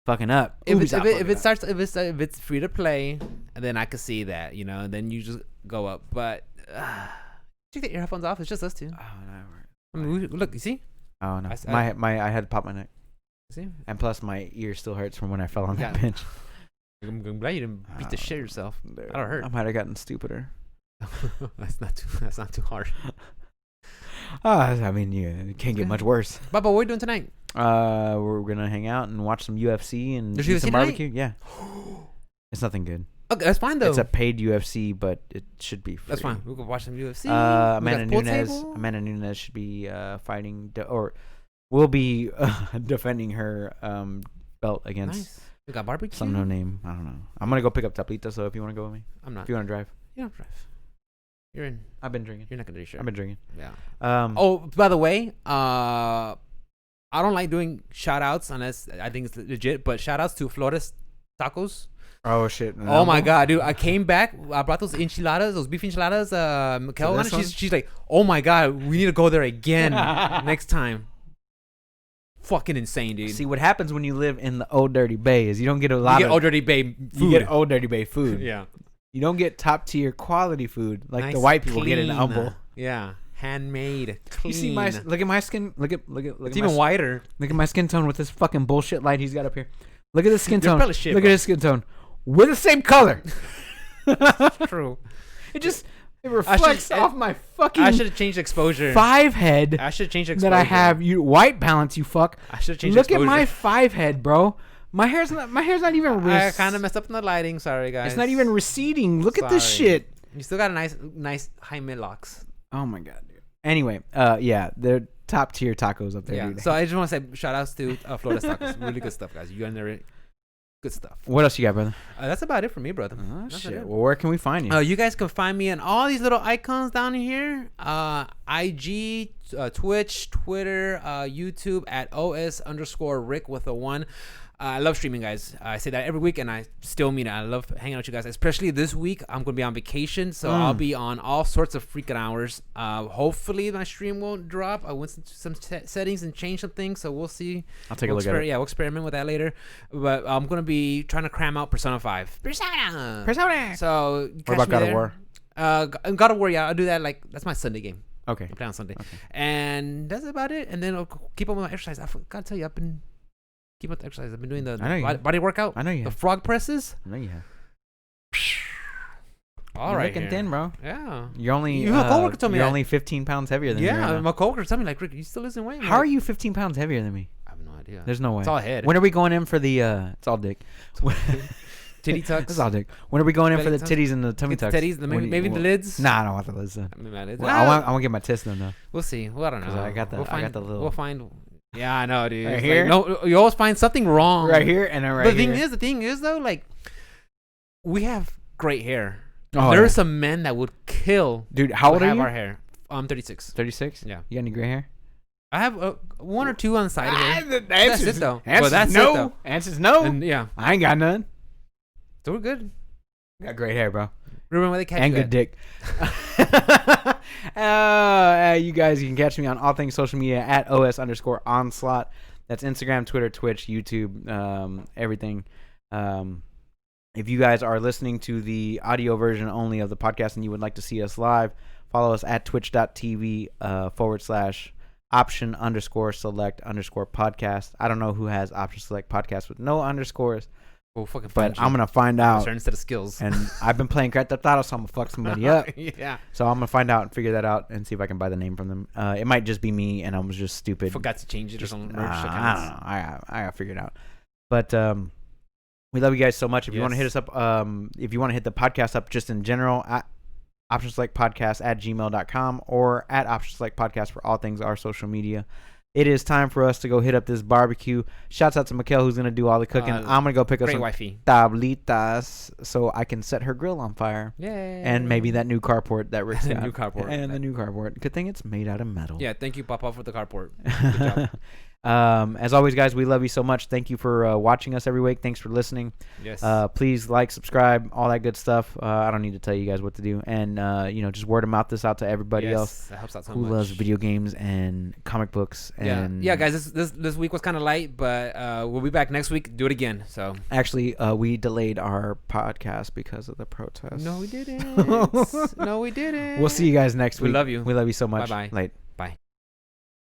fucking up. If it's free to play, then I could see that, you know. And then you just go up. But did you get your headphones off? It's just us two. Oh no. I mean, look, you see? Oh no. I had to pop my neck. See? And plus, my ear still hurts from when I fell on that bench. I'm glad you didn't beat the shit yourself. That don't hurt. I might have gotten stupider. That's not too hard. I mean, it can't get much worse. But what are we doing tonight? We're gonna hang out and watch some UFC and There's eat UFC some barbecue. tonight? Yeah. It's nothing good. Okay, that's fine though. It's a paid UFC, but it should be free. That's fine. We can watch some UFC. Amanda Nunes should be fighting or will be defending her belt against. Nice. We got barbecue. Some no name. I don't know. I'm gonna go pick up Taplita. So if you want to go with me, I'm not. If you want to drive, you don't drive. You're in. I've been drinking. You're not gonna do shit. I've been drinking. Yeah. Oh, by the way, I don't like doing shout outs unless I think it's legit. But shout outs to Flores Tacos. Oh shit! Oh my God, dude! I came back. I brought those enchiladas, those beef enchiladas. Mikel, she's like, oh my God, we need to go there again next time. Fucking insane, dude. See what happens when you live in the Old Dirty Bay is you don't get a lot of Old Dirty Bay food. You get Old Dirty Bay food. Yeah. You don't get top tier quality food like nice, the white people clean. get in Humble. Yeah, handmade, clean. You see look at my skin. Look at. It's even whiter. Look at my skin tone with this fucking bullshit light he's got up here. Look at the skin tone. Look at his skin tone. We're the same color. True. It reflects off my fucking. I should have changed exposure. 5 head. I should change exposure. That I have. You white balance. You fuck. I should change. Look exposure. At my 5 head, bro. My hair's not even. I kind of messed up in the lighting. Sorry, guys. It's not even receding. Look at this shit. You still got a nice high mid locks. Oh my God, dude. Anyway, yeah, they're top tier tacos up there. Yeah. Dude. So I just want to say shout outs to Flores Tacos. Really good stuff, guys. You got there. Good stuff. What else you got, brother? That's about it for me, brother. Oh, shit. Well, where can we find you? You guys can find me in all these little icons down here. IG, Twitch, Twitter, YouTube at OS_Rick with a 1. I love streaming, guys. I say that every week, and I still mean it. I love hanging out with you guys, especially this week. I'm going to be on vacation, so I'll be on all sorts of freaking hours. Hopefully, my stream won't drop. I went into some settings and changed some things, so we'll see. I'll take a look at it. Yeah, we'll experiment with that later. But I'm going to be trying to cram out Persona 5. Persona! So, what about God of War? God of War, yeah, I'll do that. That's my Sunday game. Okay. I play on Sunday. Okay. And that's about it. And then I'll keep up with my exercise. I forgot to tell you, I've been... Keep up the exercise. I've been doing the body workout. I know you the have. frog presses. I know you have. All you're right, looking thin, bro. Yeah. You're only. My coworker told me you're only 15 pounds heavier than me. Yeah, right my coworker told me Rick, you still losing weight. How are you 15 pounds heavier than me? I have no idea. There's no way. It's all head. When are we going in for the? It's all dick. Titty tucks. It's all dick. When are we going in for the titties and the tummy tucks? Titties, maybe the lids. Nah, I don't want the lids. Well, I want to get my tits done though. We'll see. Well, I don't know. I got the little. We'll find. Yeah, I know, dude. Right here? No, you always find something wrong. Right here and then right here. But the thing is though, we have great hair. Oh, there are some men that would kill. Dude, how old are you? Have our hair. I'm 36. 36? Yeah. You got any gray hair? I have 1 or 2 on the side of here. That's it though. That's no. It though. Answer's no. And, yeah. I ain't got none. So we're good. Got great hair, bro. Ruben, where they catch and you good dick. You guys, you can catch me on all things social media at OS_onslaught. That's Instagram, Twitter, Twitch, YouTube, everything. If you guys are listening to the audio version only of the podcast and you would like to see us live, follow us at twitch.tv /option_select_podcast. I don't know who has option select podcast with no underscores. We'll fucking but I'm going to find out. Certain set of skills. And I've been playing Grand Theft Auto, so I'm going to fuck somebody up. Yeah. So I'm going to find out and figure that out and see if I can buy the name from them. It might just be me and I was just stupid. Forgot to change it or something. I don't know. I got to figure it out. But we love you guys so much. If you want to hit us up, if you want to hit the podcast up just in general, at optionselectpodcast@gmail.com or at optionselectpodcast for all things our social media. It is time for us to go hit up this barbecue. Shouts out to Mikkel, who's going to do all the cooking. I'm going to go pick up some wifey. Tablitas so I can set her grill on fire. Yay. And maybe that new carport that Rick's got. New carport. And the new carport. Good thing it's made out of metal. Yeah, thank you, Papa, for the carport. Good job. As always, guys, we love you so much. Thank you for watching us every week. Thanks for listening. Yes. Please like, subscribe, all that good stuff. I don't need to tell you guys what to do. And, just word of mouth this out to everybody else that helps out so who much. loves video games and comic books. And yeah, guys, this week was kind of light, but we'll be back next week. Do it again. So actually, we delayed our podcast because of the protests. No, we didn't. No, we didn't. We'll see you guys next week. We love you. We love you so much. Bye-bye. Late. Bye.